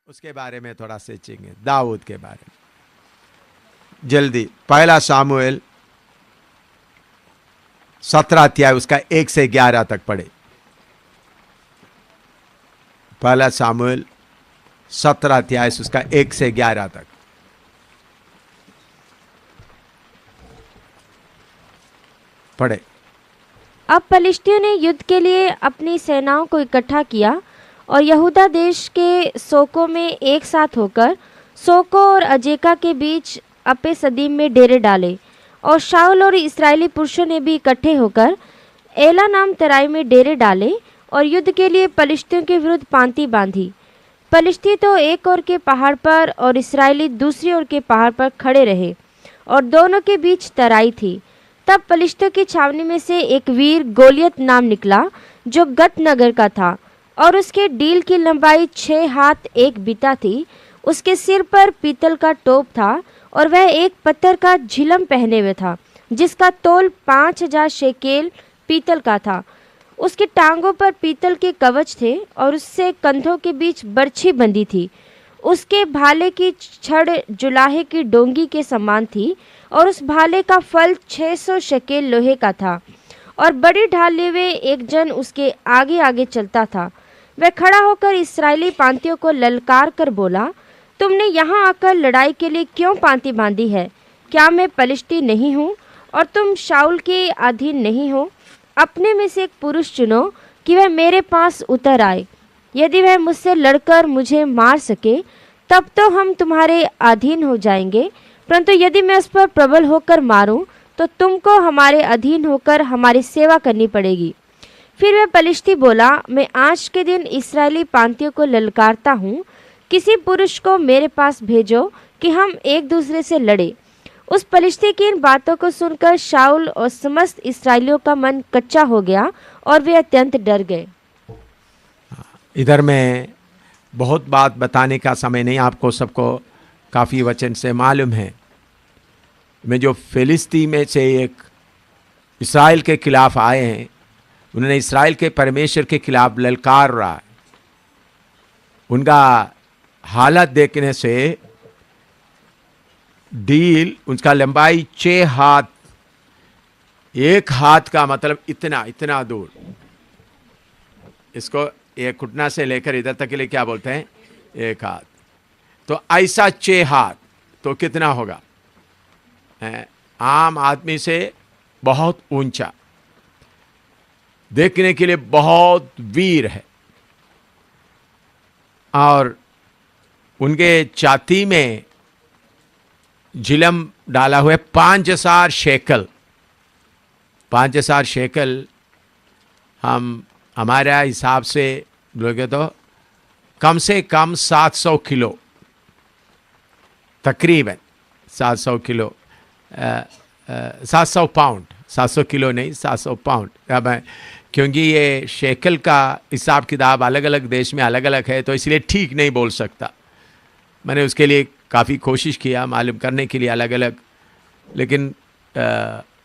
उसके बारे में थोड़ा सीखेंगे, दाऊद के बारे में जल्दी। पहला सामुएल 17 अध्याय उसका 1 से 11 तक पढ़े। पहला सामुएल 17 अध्याय उसका 1 से 11 तक पढ़े। अब पलिश्तियों ने युद्ध के लिए अपनी सेनाओं को इकट्ठा किया और यहूदा देश के सोको में एक साथ होकर सोको और अजेका के बीच अपे सदीम में डेरे डाले। और शाऊल और इस्राएली पुरुषों ने भी इकट्ठे होकर एला नाम तराई में डेरे डाले और युद्ध के लिए पलिश्तियों के विरुद्ध पांति बांधी। पलिश्ती तो एक ओर के पहाड़ पर और इस्राएली दूसरी ओर के पहाड़ पर खड़े रहे और दोनों के बीच तराई थी। तब पलिश्तियों की छावनी में से एक वीर गोलियत नाम निकला जो गत नगर का था और उसके डील की लंबाई 6 हाथ 1 बिता थी। उसके सिर पर पीतल का टोप था और वह एक पत्थर का झिलम पहने हुए था जिसका तोल 5000 शेकेल पीतल का था। उसकी टांगों पर पीतल के कवच थे और उससे कंधों के बीच बरछी बंधी थी। उसके भाले की छड़ जुलाहे की डोंगी के समान थी और उस भाले का फल 600 शेकेल लोहे का था और बड़ी ढाल लिए हुए एक जन उसके आगे आगे चलता था। वह खड़ा होकर इस्राएली पांतियों को ललकार कर बोला, तुमने यहाँ आकर लड़ाई के लिए क्यों पांति बांधी है? क्या मैं पलिश्ती नहीं हूँ और तुम शाऊल के अधीन नहीं हो? अपने में से एक पुरुष चुनो कि वह मेरे पास उतर आए। यदि वह मुझसे लड़कर मुझे मार सके तब तो हम तुम्हारे अधीन हो जाएंगे, परंतु यदि मैं उस पर प्रबल होकर मारूं तो तुमको हमारे अधीन होकर हमारी सेवा करनी पड़ेगी। फिर वह पलिश्ती बोला, मैं आज के दिन इस्राएली पांतियों को ललकारता हूँ, किसी पुरुष को मेरे पास भेजो कि हम एक दूसरे से लड़े। उस पलिश्ती की इन बातों को सुनकर शाऊल और समस्त इस्राएलियों का मन कच्चा हो गया और वे अत्यंत डर गए। इधर में बहुत बात बताने का समय नहीं, आपको सबको काफ़ी वचन से मालूम है। मैं जो फिलिस्ती में से एक इस्राएल के खिलाफ आए हैं, उन्होंने इस्राएल के परमेश्वर के खिलाफ ललकार रहा है। उनका हालत देखने से डील उसका लंबाई 6 हाथ, 1 हाथ का मतलब इतना इतना दूर, इसको एक घुटना से लेकर इधर तक के लिए क्या बोलते हैं? 1 हाथ। तो ऐसा 6 हाथ तो कितना होगा? आम आदमी से बहुत ऊंचा, देखने के लिए बहुत वीर है। और उनके छाती में झिलम डाला हुआ 5000 शेकल। 5000 शेकल हम हमारा हिसाब से लोगे तो कम से कम 700 किलो, तकरीबन 700 किलो, 700 पाउंड, 700 किलो नहीं, 700 पाउंड। अब क्योंकि ये शेकल का हिसाब किताब अलग अलग देश में अलग अलग है, तो इसलिए ठीक नहीं बोल सकता। मैंने उसके लिए काफ़ी कोशिश किया मालूम करने के लिए अलग अलग, लेकिन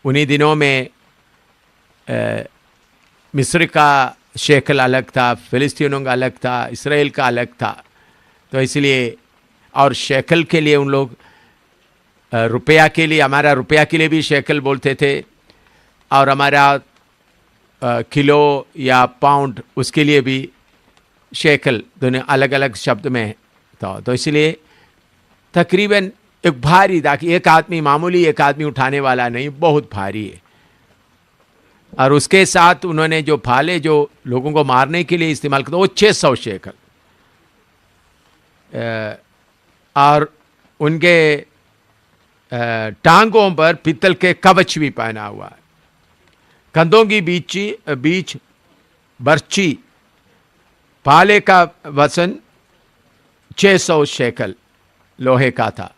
उन्हीं दिनों में मिस्र का शेकल अलग था, फिलिस्तीनों का अलग था, इसराइल का अलग था। तो इसलिए, और शेकल के लिए उन लोग रुपया के लिए, हमारा रुपया के लिए भी शेकल बोलते थे, और हमारा किलो या पाउंड उसके लिए भी शेकल, दोनों अलग अलग शब्द में था। तो इसलिए तकरीबन एक भारी, ताकि एक आदमी मामूली एक आदमी उठाने वाला नहीं, बहुत भारी है। और उसके साथ उन्होंने जो भाले जो लोगों को मारने के लिए इस्तेमाल करते वो 600 शेकल, और उनके टांगों पर पीतल के कवच भी पहना हुआ है। कंधों की बीच बर्छी, भाले का वजन 600 शेकल लोहे का था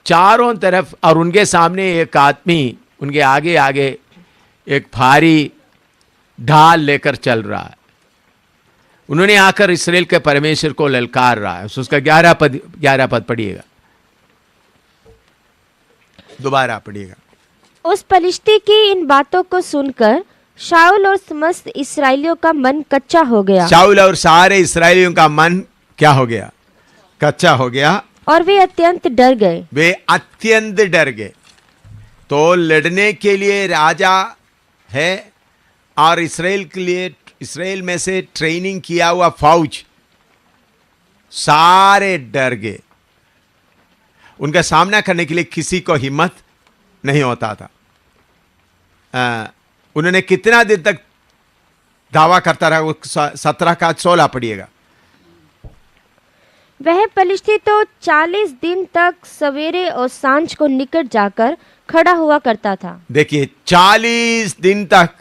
चारों तरफ। और उनके सामने एक आदमी उनके आगे आगे एक भारी ढाल लेकर चल रहा है। उन्होंने आकर इस्राएल के परमेश्वर को ललकार रहा है। उसका 11 पद पढ़िएगा, दोबारा पढ़िएगा। उस पलिश्ती की इन बातों को सुनकर शाऊल और समस्त इस्राएलियों का मन कच्चा हो गया। शाऊल और सारे इस्राएलियों का मन क्या हो गया? कच्चा हो गया और वे अत्यंत डर गए। वे अत्यंत डर गए। तो लड़ने के लिए राजा है और इसराइल के लिए, इसराइल में से ट्रेनिंग किया हुआ फौज, सारे डर गए। उनका सामना करने के लिए किसी को हिम्मत नहीं होता था। उन्होंने कितना दिन तक दावा करता रहा, वो 17 का 16 पढ़िएगा। वह पलिश्ती तो 40 दिन तक सवेरे और सांझ को निकट जाकर खड़ा हुआ करता था। देखिए 40 दिन तक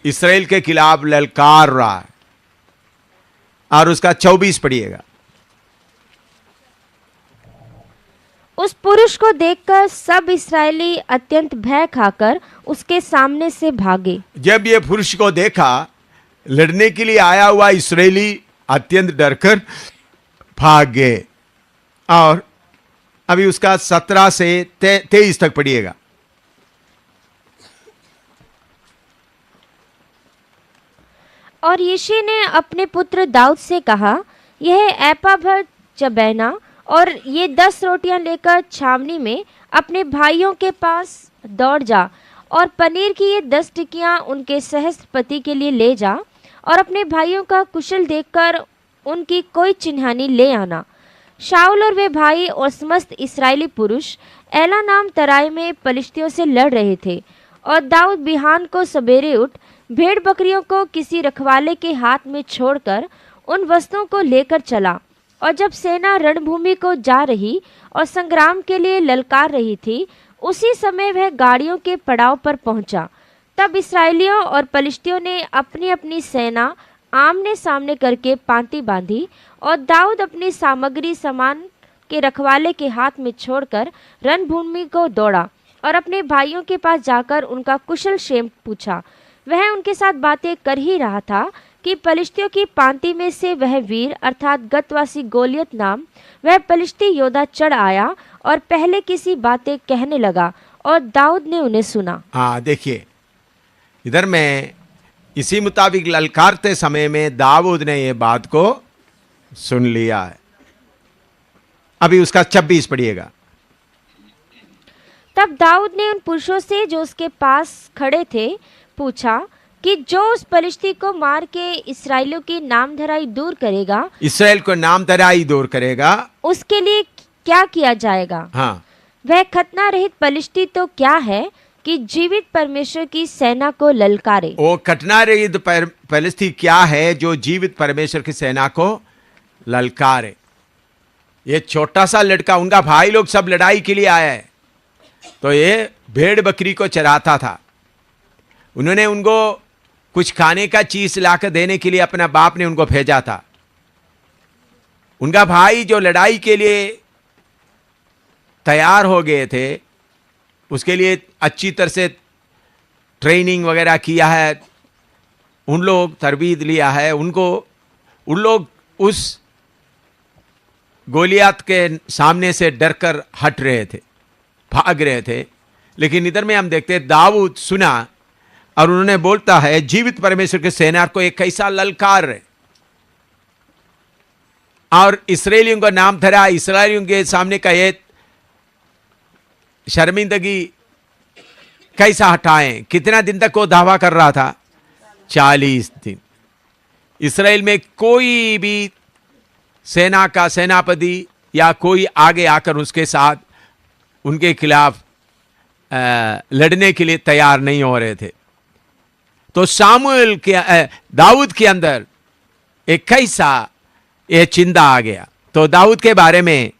इसराइल के खिलाफ ललकार रहा है। और उसका 24 पढ़िएगा। उस पुरुष को देखकर सब इस्राएली अत्यंत भय खाकर उसके सामने से भागे। जब ये पुरुष को देखा, लड़ने के लिए आया हुआ इस्राएली अत्यंत डरकर भाग गए। और अभी उसका 17 से 23 तक पढ़िएगा। और यिशै ने अपने पुत्र दाऊद से कहा, यह एपा भर चबैना और ये 10 रोटियां लेकर छावनी में अपने भाइयों के पास दौड़ जा और पनीर की ये 10 टिकियां उनके सहस्त्रपति के लिए ले जा और अपने भाइयों का कुशल देखकर उनकी कोई चिन्हानी ले आना। शाऊल और वे भाई और समस्त इस्राएली पुरुष एला नाम तराई में पलिश्तियों से लड़ रहे थे। और दाऊद बिहान को सवेरे उठ भेड़ बकरियों को किसी रखवाले के हाथ में छोड़कर उन वस्तुओं को लेकर चला। और जब सेना रणभूमि को जा रही और संग्राम के लिए ललकार रही थी, उसी समय वह गाड़ियों के पड़ाव पर पहुंचा। तब इसराइलियों और पलिश्तियों ने अपनी अपनी सेना आमने सामने करके पांति बांधी और दाऊद अपनी सामग्री सामान के रखवाले के हाथ में छोड़कर रणभूमि को दौड़ा और अपने भाइयों के पास जाकर उनका कुशल क्षेम पूछा। वह उनके साथ बातें कर ही रहा था कि पलिश्तियों की पांति में से वह वीर अर्थात गतवासी गोलियत नाम वह पलिश्ती योद्धा चढ़ आया और पहले किसी बातें कहने लगा और दाऊद ने उन्हें सुना। हाँ, देखिए इधर में इसी मुताबिक ललकारते समय में दाऊद ने ये बात को सुन लिया है। अभी उसका 26 पढ़िएगा। तब दाऊद ने उन पुरुषों से जो उसके पास खड़े थे पूछा कि जो उस पलिश्ती को मार के इसराइलियों की नामधराई दूर करेगा, इसराइल को नामधराई दूर करेगा, उसके लिए क्या किया जाएगा? हाँ, वह खतना रहित पलिश्ती तो क्या है कि जीवित परमेश्वर की सेना को ललकारे। वो खतना रहित पलिश्ती क्या है जो जीवित परमेश्वर की सेना को ललकारे। ये छोटा सा लड़का, उनका भाई लोग सब लड़ाई के लिए आया है, तो ये भेड़ बकरी को चराता था। उन्होंने उनको कुछ खाने का चीज लाकर देने के लिए अपना बाप ने उनको भेजा था। उनका भाई जो लड़ाई के लिए तैयार हो गए थे, उसके लिए अच्छी तरह से ट्रेनिंग वगैरह किया है, उन लोग तरबीद लिया है, उन लोग उस गोलियात के सामने से डरकर हट रहे थे, भाग रहे थे। लेकिन इधर में हम देखते हैं दाऊद सुना और उन्होंने बोलता है जीवित परमेश्वर के सेना को एक कैसा ललकार है। और इसराइलियों का नाम धरा, इसराइलियों के सामने का ये शर्मिंदगी कैसा हटाएं। कितना दिन तक वो दावा कर रहा था? 40 दिन। इसराइल में कोई भी सेना का सेनापति या कोई आगे आकर उसके साथ उनके खिलाफ लड़ने के लिए तैयार नहीं हो रहे थे। तो सामुएल के दाऊद के अंदर एक कैसा ये चिंता आ गया। तो दाऊद के बारे में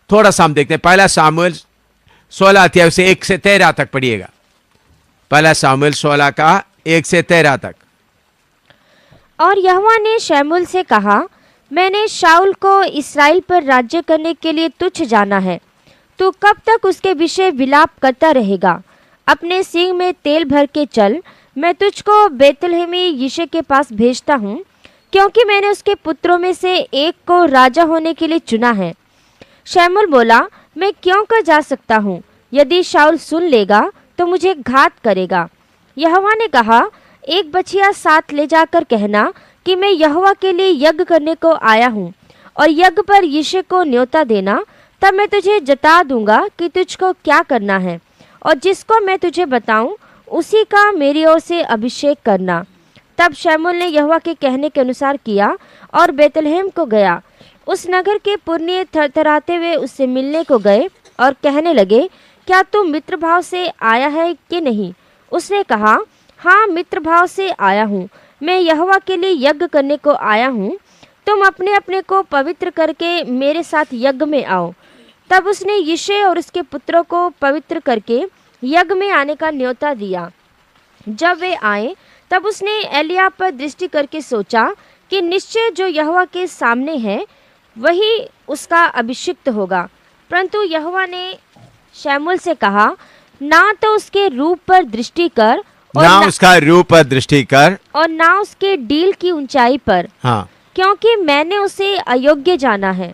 थोड़ा सा हम देखते हैं। पहला सामुएल 16 अध्याय से 1 से 13 तक पढ़िएगा। पहला सामुएल 16 का 1 से 13 तक। और यहोवा ने शमूएल से कहा, मैंने शाऊल को इसराइल पर राज्य करने के लिए तुच्छ जाना है। तू कब तक उसके विषय विलाप करता रहेगा? अपने सींग में तेल भर के चल, मैं तुझको बेतलहमी यिशै के पास भेजता हूँ, क्योंकि मैंने उसके पुत्रों में से एक को राजा होने के लिए चुना है। शमूएल बोला, मैं क्यों कर जा सकता हूँ? यदि शाऊल सुन लेगा तो मुझे घात करेगा। यहोवा ने कहा, एक बछिया साथ ले जाकर कहना कि मैं यहोवा के लिए यज्ञ करने को आया हूँ। और यज्ञ पर यिशे को न्योता देना, तब मैं तुझे जता दूंगा कि तुझको क्या करना है, और जिसको मैं तुझे बताऊं उसी का मेरी ओर से अभिषेक करना। तब शमूएल ने यहोवा के कहने के अनुसार किया और बेतलहम को गया। उस नगर के पुरनिये थरथराते हुए उससे मिलने को गए और कहने लगे, क्या तू मित्र भाव से आया है कि नहीं? उसने कहा, हाँ, मित्र भाव से आया हूँ। मैं यहोवा के लिए यज्ञ करने को आया हूँ। तुम अपने अपने को पवित्र करके मेरे साथ यज्ञ में आओ। तब उसने यिशे और उसके पुत्रों को पवित्र करके यज्ञ में आने का न्योता दिया। जब वे आए तब उसने एलियाब पर दृष्टि करके सोचा कि निश्चय जो यहोवा के सामने है वही उसका अभिषिक्त होगा। परंतु यहोवा ने शमूएल से कहा, ना तो उसके रूप पर दृष्टि कर और ना उसका रूप पर दृष्टि कर और ना उसके डील की ऊंचाई पर, हाँ, क्योंकि मैंने उसे अयोग्य जाना है।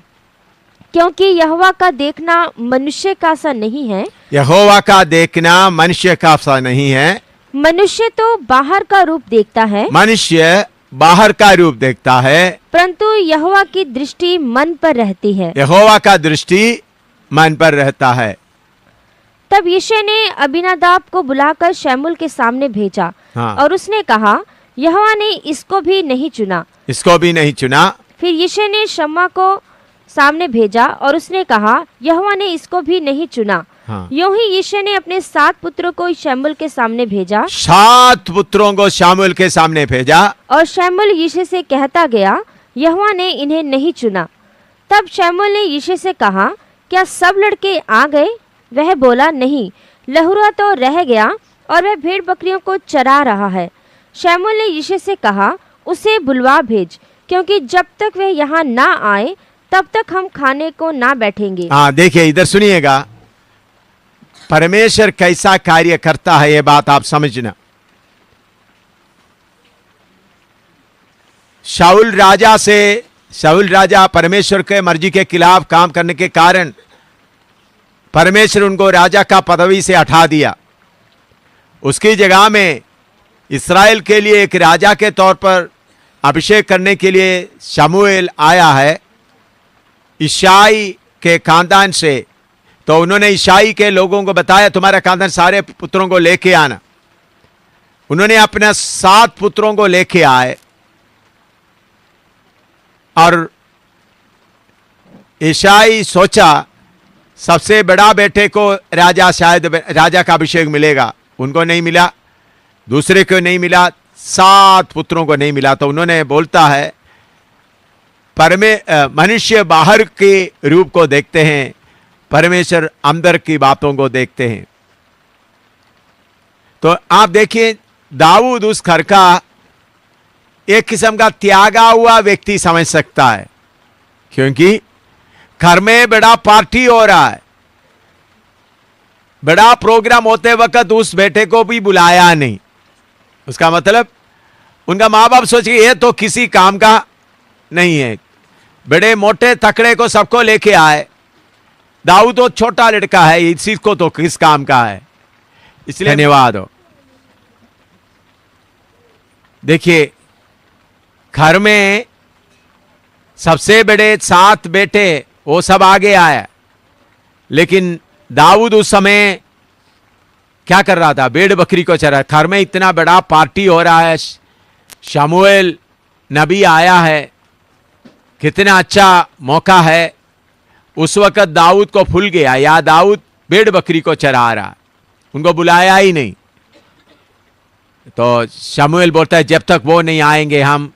क्योंकि यहोवा का देखना मनुष्य का सा नहीं है। यहोवा का देखना मनुष्य का सा नहीं है। मनुष्य तो बाहर का रूप देखता है, मनुष्य बाहर का रूप देखता है, परंतु यहोवा की दृष्टि मन पर रहती है। यहोवा का दृष्टि मन पर रहता है। तब यिशे ने अबीनादाब को बुलाकर शमूएल के सामने भेजा, हाँ। और उसने कहा, यहोवा ने इसको भी नहीं चुना। इसको भी नहीं चुना। फिर यिशे ने शम्मा को सामने भेजा और उसने कहा, यहोवा ने इसको भी नहीं चुना। हाँ। यूं ही यिशे ने अपने 7 पुत्रों को शमूएल के सामने भेजा, 7 पुत्रों को शमूएल के सामने भेजा। और शमूएल यिशे से कहता गया, यहोवा ने इन्हें नहीं चुना। तब शमूएल ने यिशे से कहा, क्या सब लड़के आ गए? वह बोला, नहीं, लहुरा तो रह गया और वह भेड़ बकरियों को चरा रहा है। शमूएल ने यिशे से कहा, उसे बुलवा भेज, क्योंकि जब तक वह यहाँ ना आए तब तक हम खाने को ना बैठेंगे। हाँ, देखिए इधर सुनिएगा, परमेश्वर कैसा कार्य करता है, ये बात आप समझना। शाऊल राजा परमेश्वर के मर्जी के खिलाफ काम करने के कारण परमेश्वर उनको राजा का पदवी से हटा दिया। उसकी जगह में इस्राएल के लिए एक राजा के तौर पर अभिषेक करने के लिए शमूएल आया है इशाई के खानदान से। तो उन्होंने इशाई के लोगों को बताया, तुम्हारा खानदान सारे पुत्रों को लेके आना। उन्होंने अपने 7 पुत्रों को लेके आए और इशाई सोचा सबसे बड़ा बेटे को शायद राजा का अभिषेक मिलेगा। उनको नहीं मिला, दूसरे को नहीं मिला, 7 पुत्रों को नहीं मिला। तो उन्होंने बोलता है, मनुष्य बाहर के रूप को देखते हैं, परमेश्वर अंदर की बातों को देखते हैं। तो आप देखिए, दाऊद उस घर का एक किस्म का त्यागा हुआ व्यक्ति समझ सकता है, क्योंकि घर में बड़ा पार्टी हो रहा है, बड़ा प्रोग्राम होते वक्त उस बेटे को भी बुलाया नहीं। उसका मतलब उनका माँ बाप सोचे ये तो किसी काम का नहीं है, बड़े मोटे तकड़े को सबको लेके आए, दाऊद तो छोटा लड़का है, इसी को तो किस काम का है। इसलिए धन्यवाद हो। देखिए, घर में सबसे बड़े 7 बेटे वो सब आगे आए, लेकिन दाऊद उस समय क्या कर रहा था? भेड़ बकरी को चरा। घर में इतना बड़ा पार्टी हो रहा है, शमूएल नबी आया है, कितना अच्छा मौका है। उस वक्त दाऊद को भूल गया, या दाऊद भेड़ बकरी को चरा रहा, उनको बुलाया ही नहीं। तो शमूएल बोलता है, जब तक वो नहीं आएंगे हम।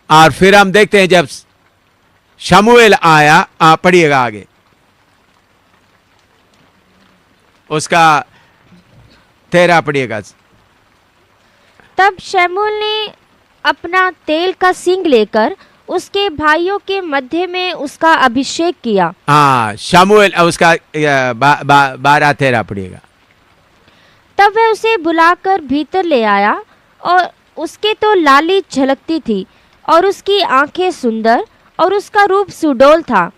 और फिर हम देखते हैं जब शमूएल आया, पढ़िएगा आगे, उसका 13 पढ़िएगा। तब शमूएल ने अपना तेल का सिंग लेकर उसके भाइयों के मध्य में उसका अभिषेक किया। हाँ, शमूएल उसका 12-13 पढ़िएगा। तब वह उसे बुलाकर भीतर ले आया, और उसके तो लाली झलकती थी और उसकी आंखें सुंदर और उसका रूप सुडौल था।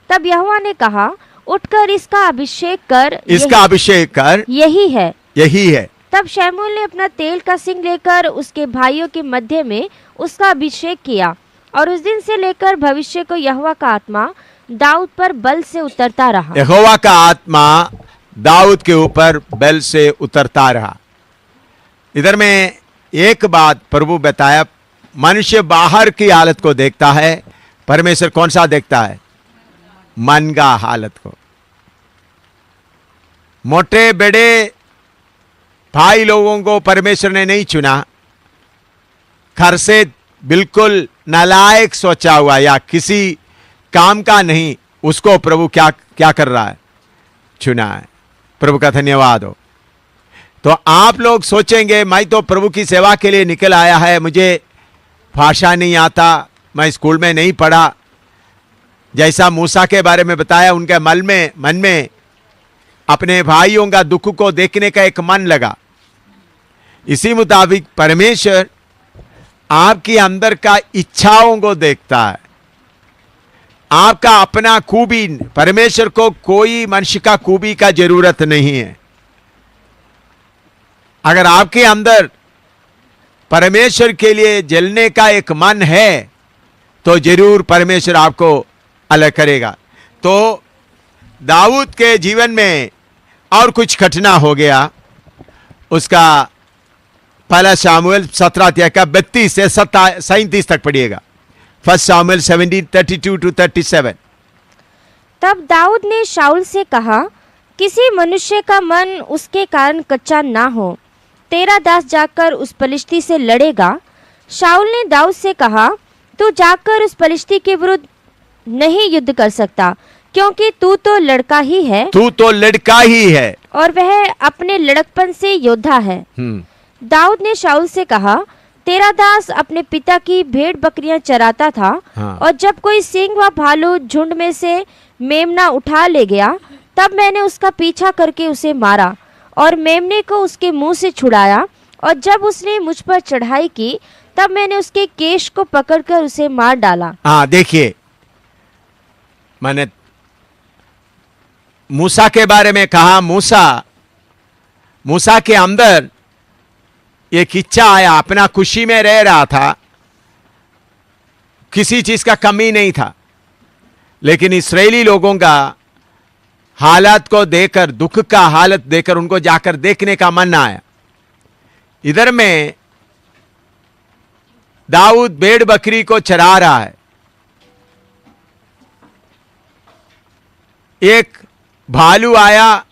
तब यहोवा ने कहा, उठकर इसका अभिषेक कर, इसका अभिषेक कर, यही है, यही है। तब शमूएल ने अपना तेल का सिंग लेकर उसके भाइयों के मध्य में उसका अभिषेक किया और उस दिन से लेकर भविष्य को यहोवा का आत्मा दाऊद पर बल से उतरता रहा। यहोवा का आत्मा दाऊद के ऊपर बल से उतरता रहा। इधर में एक बात प्रभु बताया, मनुष्य बाहर की हालत को देखता है, परमेश्वर कौन सा देखता है? मन का हालत को। मोटे बड़े भाई लोगों को परमेश्वर ने नहीं चुना, घर से बिल्कुल नालायक सोचा हुआ या किसी काम का नहीं, उसको प्रभु क्या क्या कर रहा है? चुना है। प्रभु का धन्यवाद हो। तो आप लोग सोचेंगे मैं तो प्रभु की सेवा के लिए निकल आया है, मुझे भाषा नहीं आता, मैं स्कूल में नहीं पढ़ा। जैसा मूसा के बारे में बताया, उनके मन में अपने भाइयों का दुख को देखने का एक मन लगा। इसी मुताबिक परमेश्वर आपके अंदर का इच्छाओं को देखता है, आपका अपना खूबी। परमेश्वर को कोई मनुष्य का खूबी का जरूरत नहीं है। अगर आपके अंदर परमेश्वर के लिए जलने का एक मन है तो जरूर परमेश्वर आपको अलग करेगा। तो दाऊद के जीवन में और कुछ घटना हो गया। उसका पहला शामुएल 17 अध्याय का 32 से 37 तक पढ़िएगा। फर्स्ट शामुएल 17:32-37। तब दाऊद ने शाऊल से कहा, किसी मनुष्य का मन उसके कारण कच्चा ना हो, तेरा दास जाकर उस पलिश्ती से लड़ेगा। शाऊल ने दाऊद से कहा, तू जाकर उस पलिश्ती के विरुद्ध नहीं युद्ध कर सकता, क्योंकि तू तो लड़का ही है। तू तो लड़का ही है और वह अपने लड़कपन से योद्धा है। दाऊद ने शाऊल से कहा, तेरा दास अपने पिता की भेड़ बकरियां चराता था। हाँ। और जब कोई सिंह व भालू झुंड में से मेमना उठा ले गया, तब मैंने उसका पीछा करके उसे मारा और मेमने को उसके मुंह से छुड़ाया। और जब उसने मुझ पर चढ़ाई की, तब मैंने उसके केश को पकड़कर उसे मार डाला। हाँ, देखिए, मैंने मूसा के बारे में कहा। मूसा के अंदर एक इच्छा आया, अपना खुशी में रह रहा था, किसी चीज का कमी नहीं था। लेकिन इस्राएली लोगों का हालत को देखकर, दुख का हालत देखकर उनको जाकर देखने का मन आया। इधर में दाऊद भेड़ बकरी को चरा रहा है। एक भालू आया,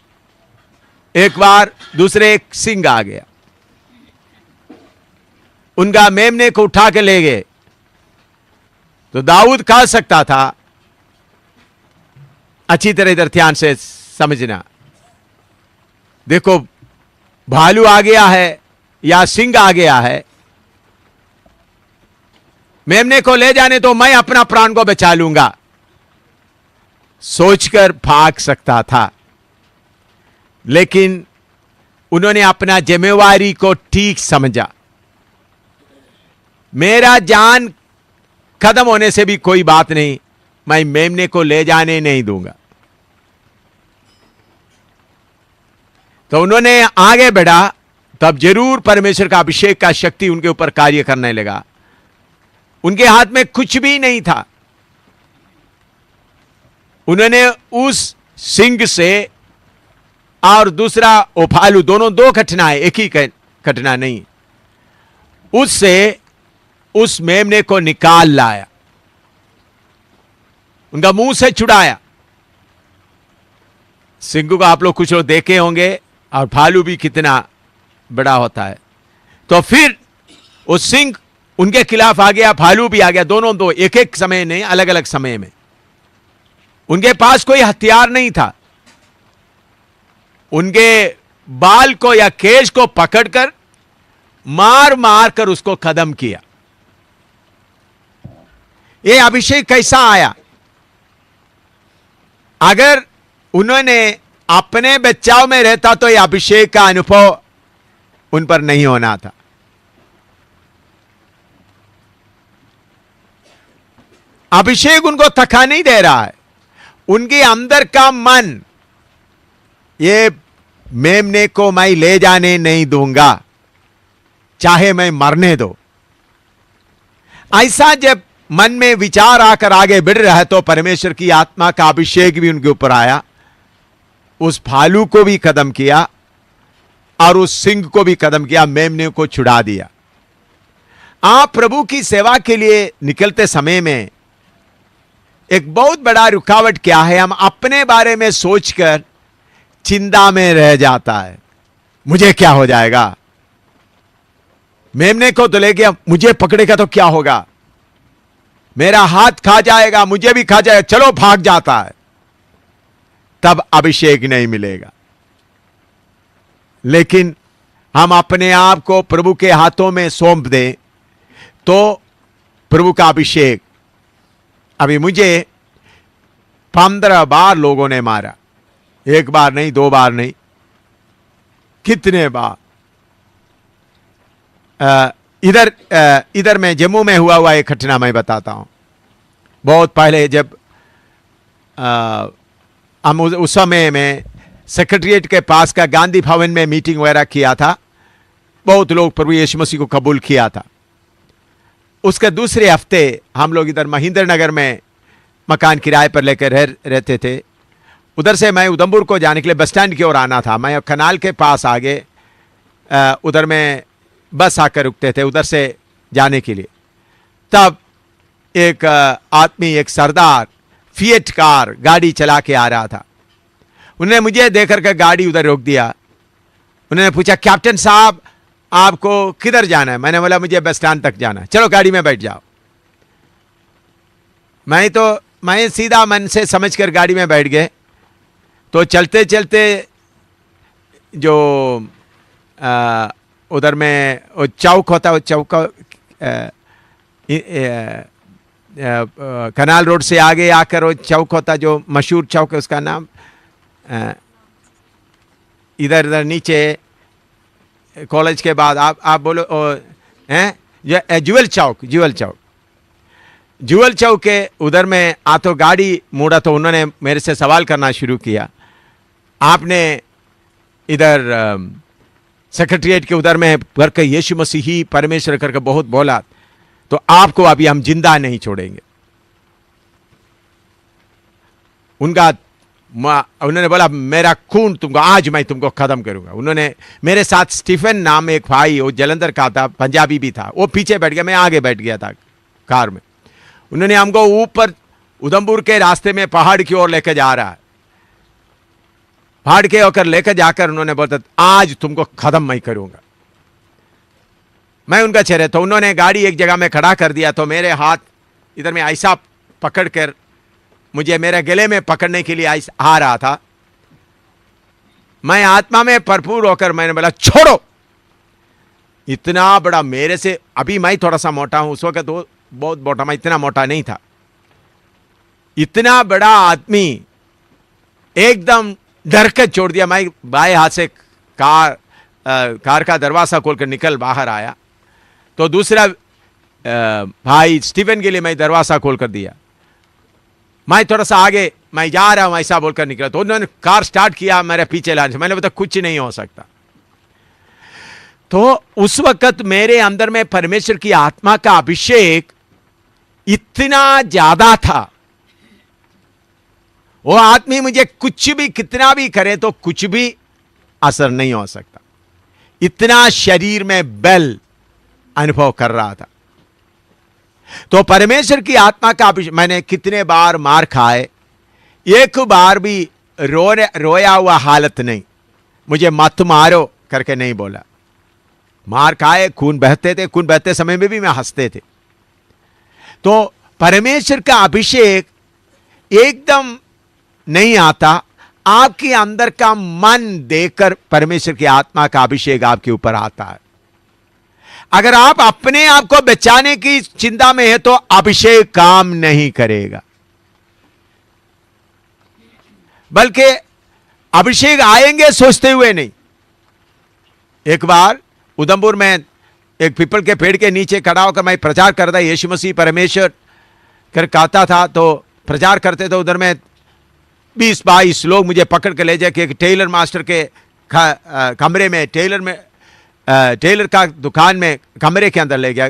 एक बार दूसरे एक सिंह आ गया, उनका मेमने को उठा के ले गए। तो दाऊद कह सकता था, अच्छी तरह इधर ध्यान से समझना, देखो भालू आ गया है या सिंह आ गया है, मेमने को ले जाने तो मैं अपना प्राण को बचा लूंगा, सोचकर भाग सकता था। लेकिन उन्होंने अपना जिम्मेवारी को ठीक समझा। मेरा जान खत्म होने से भी कोई बात नहीं, मैं मेमने को ले जाने नहीं दूंगा। तो उन्होंने आगे बढ़ा, तब जरूर परमेश्वर का अभिषेक का शक्ति उनके ऊपर कार्य करने लगा। उनके हाथ में कुछ भी नहीं था। उन्होंने उस सिंह से और दूसरा ओ भालू, दोनों दो घटनाएं, एक ही घटना नहीं, उससे उस मेमने को निकाल लाया, उनका मुंह से छुड़ाया। सिंह को आप लोग कुछ लोग देखे होंगे, और भालू भी कितना बड़ा होता है। तो फिर वो सिंह उनके खिलाफ आ गया, भालू भी आ गया, दोनों दो, एक एक समय नहीं, अलग अलग समय में। उनके पास कोई हथियार नहीं था। उनके बाल को या केश को पकड़कर मार मार कर उसको खत्म किया। ये अभिषेक कैसा आया? अगर उन्होंने अपने बचाव में रहता तो यह अभिषेक का अनुभव उन पर नहीं होना था। अभिषेक उनको थका नहीं दे रहा है। उनके अंदर का मन, ये मेमने को मैं ले जाने नहीं दूंगा, चाहे मैं मरने दो। ऐसा जब मन में विचार आकर आगे बढ़ रहा है तो परमेश्वर की आत्मा का अभिषेक भी उनके ऊपर आया, उस भालू को भी खत्म किया और उस सिंह को भी खत्म किया, मेमने को छुड़ा दिया। आप प्रभु की सेवा के लिए निकलते समय में एक बहुत बड़ा रुकावट क्या है, हम अपने बारे में सोचकर चिंता में रह जाता है, मुझे क्या हो जाएगा, मेमने को तो ले गया, मुझे पकड़ेगा तो क्या होगा, मेरा हाथ खा जाएगा, मुझे भी खा जाएगा, चलो भाग जाता है, तब अभिषेक नहीं मिलेगा। लेकिन हम अपने आप को प्रभु के हाथों में सौंप दें तो प्रभु का अभिषेक। अभी मुझे 15 बार लोगों ने मारा, एक बार नहीं, 2 बार नहीं, कितने बार। इधर मैं जम्मू में हुआ एक घटना मैं बताता हूं। बहुत पहले जब हम उस समय में सेक्रेटरीट के पास का गांधी भवन में मीटिंग वगैरह किया था, बहुत लोग प्रभु यीशु मसीह को कबूल किया था। उसके दूसरे हफ्ते हम लोग इधर महेंद्र नगर में मकान किराए पर लेकर रहते थे। उधर से मैं उधमपुर को जाने के लिए बस स्टैंड की ओर आना था। मैं कनाल के पास आगे उधर में बस आकर रुकते थे उधर से जाने के लिए। तब एक आदमी, एक सरदार फिएट कार गाड़ी चला के आ रहा था। उन्होंने मुझे देखकर के गाड़ी उधर रोक दिया। उन्होंने पूछा, कैप्टन साहब आपको किधर जाना है? मैंने बोला मुझे बस स्टैंड तक जाना है। चलो गाड़ी में बैठ जाओ। मैं सीधा मन से समझकर गाड़ी में बैठ गए। तो चलते चलते जो उधर में वो चौक होता, वो चौक कनाल रोड से आगे आकर वो चौक होता, जो मशहूर चौक है, उसका नाम इधर नीचे कॉलेज के बाद आप बोलो हैं, जुअल चौक के उधर में आ तो गाड़ी मुड़ा तो उन्होंने मेरे से सवाल करना शुरू किया, आपने इधर सेक्रेटरीट के उधर में करके यीशु मसीह ही परमेश्वर करके बहुत बोला, तो आपको अभी हम जिंदा नहीं छोड़ेंगे। उन्होंने बोला मेरा खून तुमको, आज मैं तुमको खत्म करूंगा। उन्होंने मेरे साथ स्टीफन नाम एक भाई, वो जलंधर का था, पंजाबी भी था, वो पीछे बैठ गया, मैं आगे बैठ गया था कार में। उन्होंने हमको ऊपर उधमपुर के रास्ते में पहाड़ की ओर लेकर जा रहा है। पहाड़ के होकर लेकर जाकर उन्होंने बोला आज तुमको खत्म मैं करूंगा। मैं उनका चेहरे, तो उन्होंने गाड़ी एक जगह में खड़ा कर दिया। तो मेरे हाथ इधर में ऐसा पकड़कर मुझे मेरे गले में पकड़ने के लिए आ रहा था। मैं आत्मा में भरपूर होकर मैंने बोला छोड़ो। इतना बड़ा मेरे से, अभी मैं थोड़ा सा मोटा हूं, उस वक्त तो बहुत मोटा, मैं इतना मोटा नहीं था। इतना बड़ा आदमी एकदम डर कर छोड़ दिया। मैं बाएं हाथ से कार का दरवाजा खोलकर निकल बाहर आया। तो दूसरा भाई स्टीफन के लिए मैं दरवाजा खोल कर दिया। मैं थोड़ा सा आगे, मैं जा रहा हूं ऐसा बोलकर निकला। तो उन्होंने कार स्टार्ट किया मेरे पीछे लाने से। मैंने बताया कुछ नहीं हो सकता। तो उस वक्त मेरे अंदर में परमेश्वर की आत्मा का अभिषेक इतना ज्यादा था, वो आदमी मुझे कुछ भी कितना भी करे तो कुछ भी असर नहीं हो सकता। इतना शरीर में बल अनुभव कर रहा था। तो परमेश्वर की आत्मा का अभिषेक, मैंने कितने बार मार खाए, एक बार भी रोया हुआ हालत नहीं। मुझे मत मारो करके नहीं बोला। मार खाए, खून बहते थे, खून बहते समय में भी मैं हंसते थे। तो परमेश्वर का अभिषेक एकदम नहीं आता, आपके अंदर का मन देकर परमेश्वर की आत्मा का अभिषेक आपके ऊपर आता है। अगर आप अपने आप को बचाने की चिंता में है तो अभिषेक काम नहीं करेगा। बल्कि अभिषेक आएंगे सोचते हुए नहीं। एक बार उधमपुर में एक पीपल के पेड़ के नीचे खड़ा होकर मैं प्रचार करता, यीशु मसीह परमेश्वर कर कहता था। तो प्रचार करते थे, उधर में 20-22 लोग मुझे पकड़ के ले जाके एक टेलर मास्टर के कमरे में, टेलर का दुकान में कमरे के अंदर ले गया।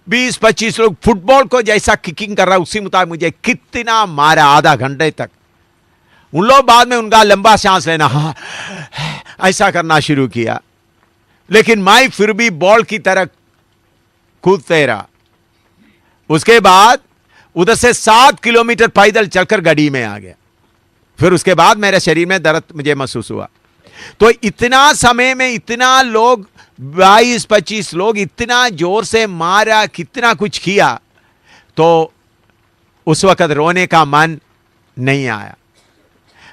20-25 लोग फुटबॉल को जैसा किकिंग कर रहा है उसी मुताबिक मुझे कितना मारा आधा घंटे तक। उन लोग बाद में उनका लंबा सांस लेना, हाँ ऐसा करना शुरू किया, लेकिन मैं फिर भी बॉल की तरह कूदते रहा। उसके बाद उधर से 7 किलोमीटर पैदल चलकर गढ़ी में आ गया। फिर उसके बाद मेरे शरीर में दर्द मुझे महसूस हुआ। तो इतना समय में इतना लोग 22-25 लोग इतना जोर से मारा, कितना कुछ किया, तो उस वक्त रोने का मन नहीं आया।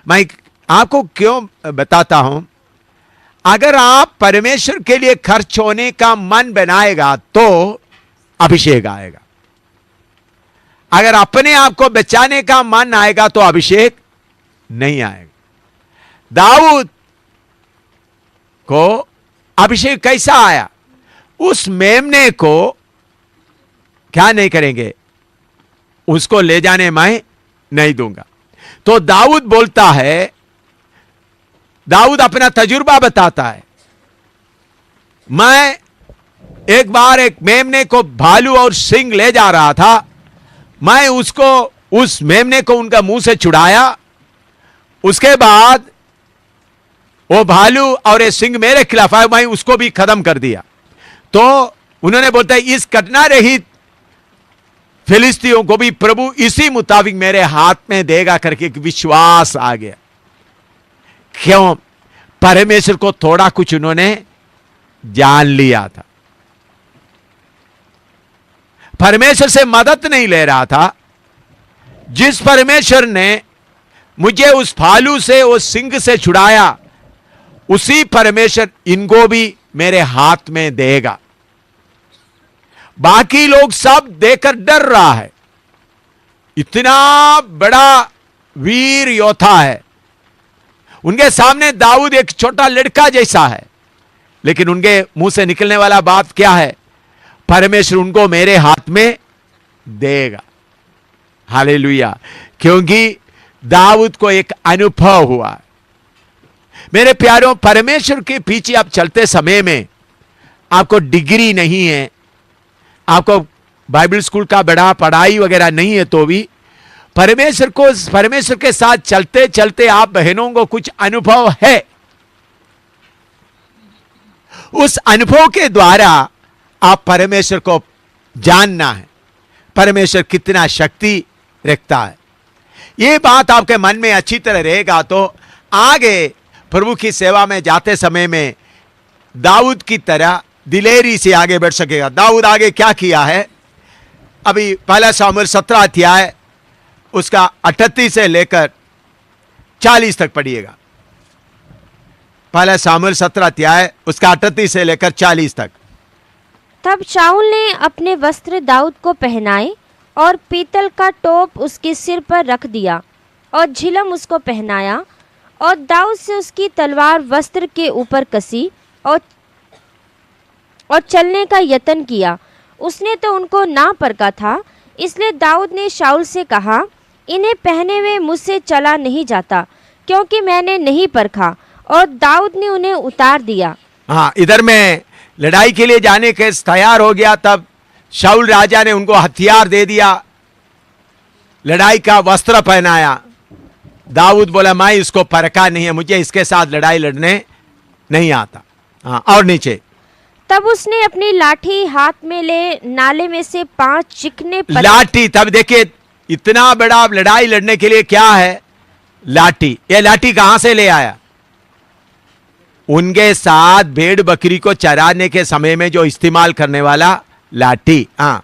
मैं आपको क्यों बताता हूं, अगर आप परमेश्वर के लिए खर्च होने का मन बनाएगा तो अभिषेक आएगा। अगर अपने आप को बचाने का मन आएगा तो अभिषेक नहीं आएगा। दाऊद को अभिषेक कैसा आया? उस मेमने को क्या नहीं करेंगे, उसको ले जाने मैं नहीं दूंगा। तो दाऊद बोलता है, दाऊद अपना तजुर्बा बताता है, मैं एक बार एक मेमने को भालू और सिंह ले जा रहा था, मैं उसको उस मेमने को उनका मुंह से छुड़ाया, उसके बाद वो भालू और ये सिंह मेरे खिलाफ आए, मैं उसको भी खत्म कर दिया। तो उन्होंने बोलता है इस घटना रहित फिलिस्तियों को भी प्रभु इसी मुताबिक मेरे हाथ में देगा करके एक विश्वास आ गया। क्यों? परमेश्वर को थोड़ा कुछ उन्होंने जान लिया था। परमेश्वर से मदद नहीं ले रहा था। जिस परमेश्वर ने मुझे उस भालू से, उस सिंह से छुड़ाया, उसी परमेश्वर इनको भी मेरे हाथ में देगा। बाकी लोग सब देखकर डर रहा है, इतना बड़ा वीर योद्धा है, उनके सामने दाऊद एक छोटा लड़का जैसा है, लेकिन उनके मुंह से निकलने वाला बात क्या है? परमेश्वर उनको मेरे हाथ में देगा। हालेलुया। क्योंकि दाऊद को एक अनुभव हुआ। मेरे प्यारों, परमेश्वर के पीछे आप चलते समय में आपको डिग्री नहीं है, आपको बाइबल स्कूल का बड़ा पढ़ाई वगैरह नहीं है, तो भी परमेश्वर के साथ चलते चलते आप बहनों को कुछ अनुभव है। उस अनुभव के द्वारा आप परमेश्वर को जानना है, परमेश्वर कितना शक्ति रखता है। ये बात आपके मन में अच्छी तरह रहेगा तो आगे प्रभु की सेवा में जाते समय में दाऊद की तरह दिलेरी से आगे बढ़ सकेगा। दाऊद आगे क्या किया है? अभी पहला सामुएल 17 अध्याय उसका 38 से लेकर 40 तक पढ़िएगा। पहला सामुएल 17 अध्याय उसका 38 से लेकर 40 तक। तब शाऊल ने अपने वस्त्र दाऊद को पहनाए और पीतल का टोप उसके सिर पर रख दिया और झिलम उसको पहनाया, और दाऊद से उसकी तलवार वस्त्र के ऊपर कसी और चलने का यत्न किया। उसने तो उनको ना परखा था, इसलिए दाऊद ने शाऊल से कहा, इन्हें पहने हुए मुझसे चला नहीं जाता, क्योंकि मैंने नहीं परखा। और दाऊद ने उन्हें उतार दिया। हाँ, इधर में लड़ाई के लिए जाने के तैयार हो गया, तब शाऊल राजा ने उनको हथियार दे दिया, लड़ाई का वस्त्र पहनाया। दाऊद बोला मैं इसको परखा नहीं है, मुझे इसके साथ लड़ाई लड़ने नहीं आता। हाँ, और नीचे। तब उसने अपनी लाठी हाथ में ले नाले में से 5 चिकने लाठी, तब देखिए इतना बड़ा लड़ाई लड़ने के लिए क्या है? लाठी। ये लाठी कहां से ले आया? उनके साथ भेड़ बकरी को चराने के समय में जो इस्तेमाल करने वाला लाठी। हाँ,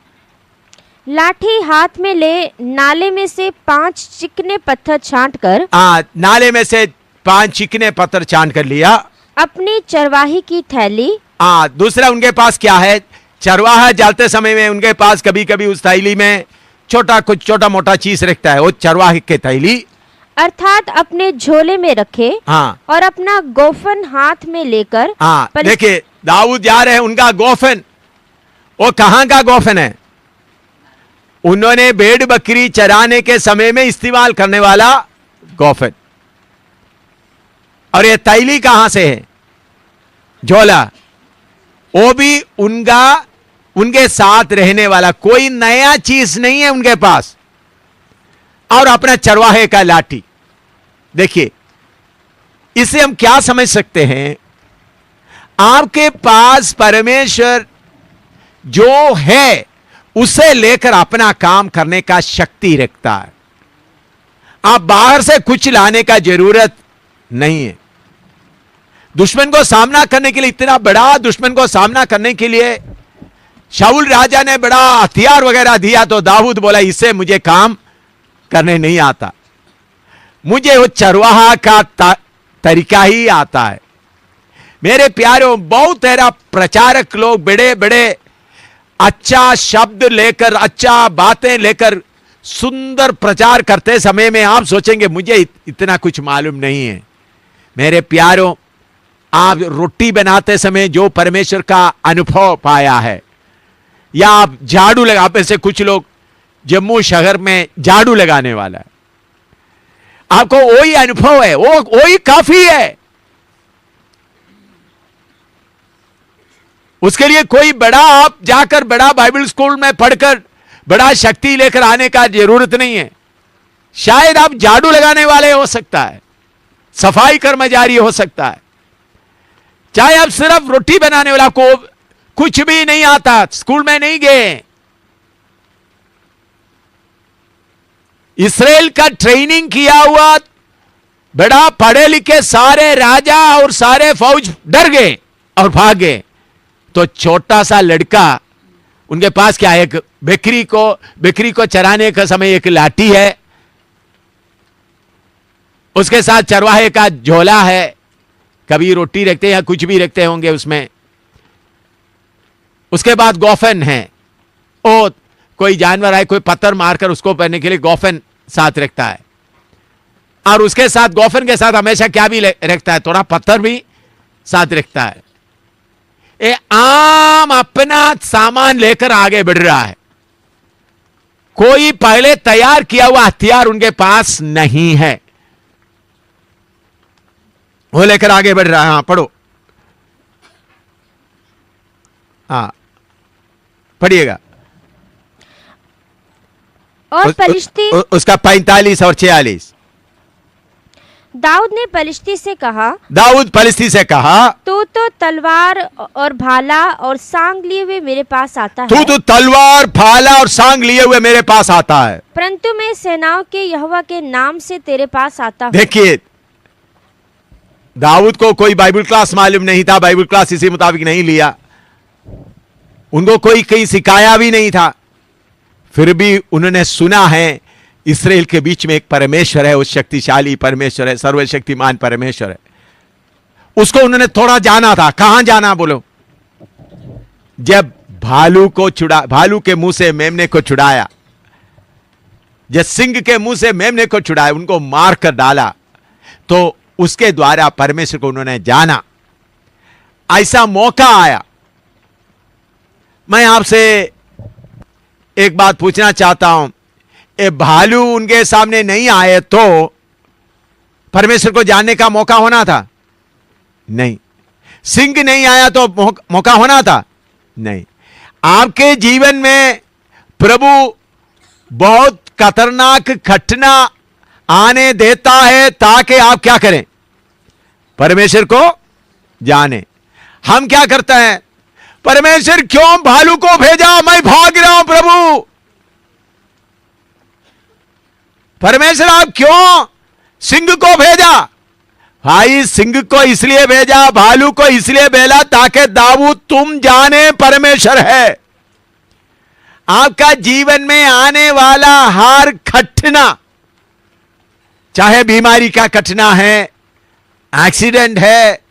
लाठी हाथ में ले नाले में से 5 चिकने पत्थर छांट कर, नाले में से 5 चिकने पत्थर छांट कर लिया। अपनी चरवाही की थैली। दूसरा उनके पास क्या है? चरवाहा जाते समय में उनके पास कभी कभी उस थैली में कुछ छोटा मोटा चीज रखता है, वो चरवाहे की थैली अर्थात अपने झोले में रखे। हाँ, और अपना गोफन हाथ में लेकर। देखिए दाऊद जा रहे हैं, उनका गोफन, वो कहां का गोफन है? उन्होंने भेड़ बकरी चराने के समय में इस्तेमाल करने वाला गोफन। और ये तैली कहां से है? झोला, वो भी उनका उनके साथ रहने वाला, कोई नया चीज नहीं है उनके पास, और अपना चरवाहे का लाठी। देखिए, इसे हम क्या समझ सकते हैं? आपके पास परमेश्वर जो है उसे लेकर अपना काम करने का शक्ति रखता है। आप बाहर से कुछ लाने का जरूरत नहीं है। दुश्मन को सामना करने के लिए, इतना बड़ा दुश्मन को सामना करने के लिए शाऊल राजा ने बड़ा हथियार वगैरह दिया, तो दाऊद बोला इससे मुझे काम करने नहीं आता, मुझे वो चरवाहा का तरीका ही आता है। मेरे प्यारों, बहुत सारा प्रचारक लोग बड़े बड़े अच्छा शब्द लेकर, अच्छा बातें लेकर सुंदर प्रचार करते समय में आप सोचेंगे मुझे इतना कुछ मालूम नहीं है। मेरे प्यारों, आप रोटी बनाते समय जो परमेश्वर का अनुभव पाया है, या आप झाड़ू लगा, आप ऐसे कुछ लोग जम्मू शहर में झाड़ू लगाने वाला है, आपको वही अनुभव है, वो वही काफी है। उसके लिए कोई बड़ा, आप जाकर बड़ा बाइबल स्कूल में पढ़कर बड़ा शक्ति लेकर आने का जरूरत नहीं है। शायद आप झाड़ू लगाने वाले हो सकता है, सफाई कर्मचारी हो सकता है, चाहे आप सिर्फ रोटी बनाने वाला, को कुछ भी नहीं आता, स्कूल में नहीं गए, इस्राएल का ट्रेनिंग किया हुआ बड़ा पढ़े लिखे सारे राजा और सारे फौज डर गए और भाग गए। तो छोटा सा लड़का, उनके पास क्या है, एक बकरी को चराने का समय एक लाठी है, उसके साथ चरवाहे का झोला है, कभी रोटी रखते हैं या कुछ भी रखते होंगे उसमें, उसके बाद गोफन है, ओ कोई जानवर आए, कोई पत्थर मारकर उसको पहनने के लिए गोफन साथ रखता है, और उसके साथ गोफन के साथ हमेशा क्या भी रखता है, थोड़ा पत्थर भी साथ रखता है। ये आम अपना सामान लेकर आगे बढ़ रहा है, कोई पहले तैयार किया हुआ हथियार उनके पास नहीं है, वो लेकर आगे बढ़ रहा है। हाँ पढ़ो, हाँ पढ़िएगा। और फलिश्ती, उसका 45 और 46। दाऊद ने फलिश्ती से कहा, दाऊद फलिश्ती से कहा, तू तो तलवार और भाला और सांग लिए हुए मेरे पास आता है। तू तो तलवार भाला और सांग लिए हुए मेरे पास आता है, परंतु मैं सेनाओं के यहोवा के नाम से तेरे पास आता हूं। देखिए, दाऊद को कोई बाइबल क्लास मालूम नहीं था, बाइबल क्लास इसी मुताबिक नहीं लिया, उनको कोई कहीं सिखाया भी नहीं था, फिर भी उन्होंने सुना है इस्राएल के बीच में एक परमेश्वर है, वो शक्तिशाली परमेश्वर है, सर्वशक्तिमान परमेश्वर है। उसको उन्होंने थोड़ा जाना था। कहां जाना बोलो? जब भालू के मुंह से मेमने को छुड़ाया, जब सिंह के मुंह से मेमने को छुड़ाया, उनको मार कर डाला, तो उसके द्वारा परमेश्वर को उन्होंने जाना। ऐसा मौका आया। मैं आपसे एक बात पूछना चाहता हूं, ये भालू उनके सामने नहीं आए तो परमेश्वर को जानने का मौका होना था? नहीं। सिंह नहीं आया तो मौका होना था? नहीं। आपके जीवन में प्रभु बहुत खतरनाक घटना आने देता है ताकि आप क्या करें? परमेश्वर को जाने। हम क्या करते हैं? परमेश्वर क्यों भालू को भेजा? मैं भाग रहा हूं प्रभु। परमेश्वर आप क्यों सिंह को भेजा? भाई सिंह को इसलिए भेजा, भालू को इसलिए भेजा ताकि दाऊद तुम जाने परमेश्वर है। आपका जीवन में आने वाला हर घटना, चाहे बीमारी का घटना है, एक्सीडेंट है,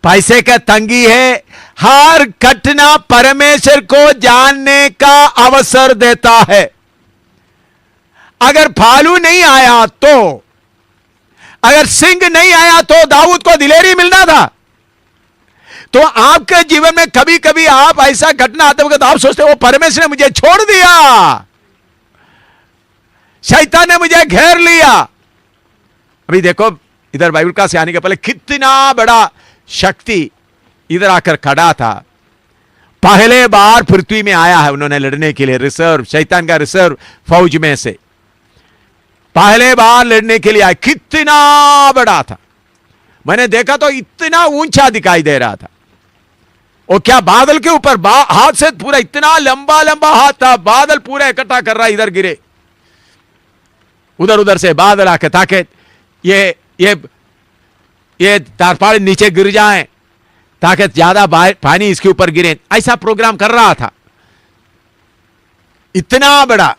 पैसे का तंगी है, हर घटना परमेश्वर को जानने का अवसर देता है। अगर भालू नहीं आया तो, अगर सिंह नहीं आया तो दाऊद को दिलेरी मिलना था। तो आपके जीवन में कभी कभी आप ऐसा घटना आता है तो आप सोचते हो वो परमेश्वर ने मुझे छोड़ दिया, शैतान ने मुझे घेर लिया। अभी देखो इधर बाइबल क्लास से आने के पहले कितना बड़ा शक्ति इधर आकर खड़ा था। पहले बार पृथ्वी में आया है उन्होंने लड़ने के लिए, रिजर्व, शैतान का रिजर्व फौज में से पहले बार लड़ने के लिए आया। कितना बड़ा था, मैंने देखा तो इतना ऊंचा दिखाई दे रहा था। और क्या बादल के ऊपर हाथ से पूरा इतना लंबा लंबा हाथ था, बादल पूरा इकट्ठा कर रहा, इधर गिरे उधर उधर से बादल आके ताकि ये तारपाल नीचे गिर जाए ताकि ज्यादा पानी इसके ऊपर गिरे, ऐसा प्रोग्राम कर रहा था। इतना बड़ा,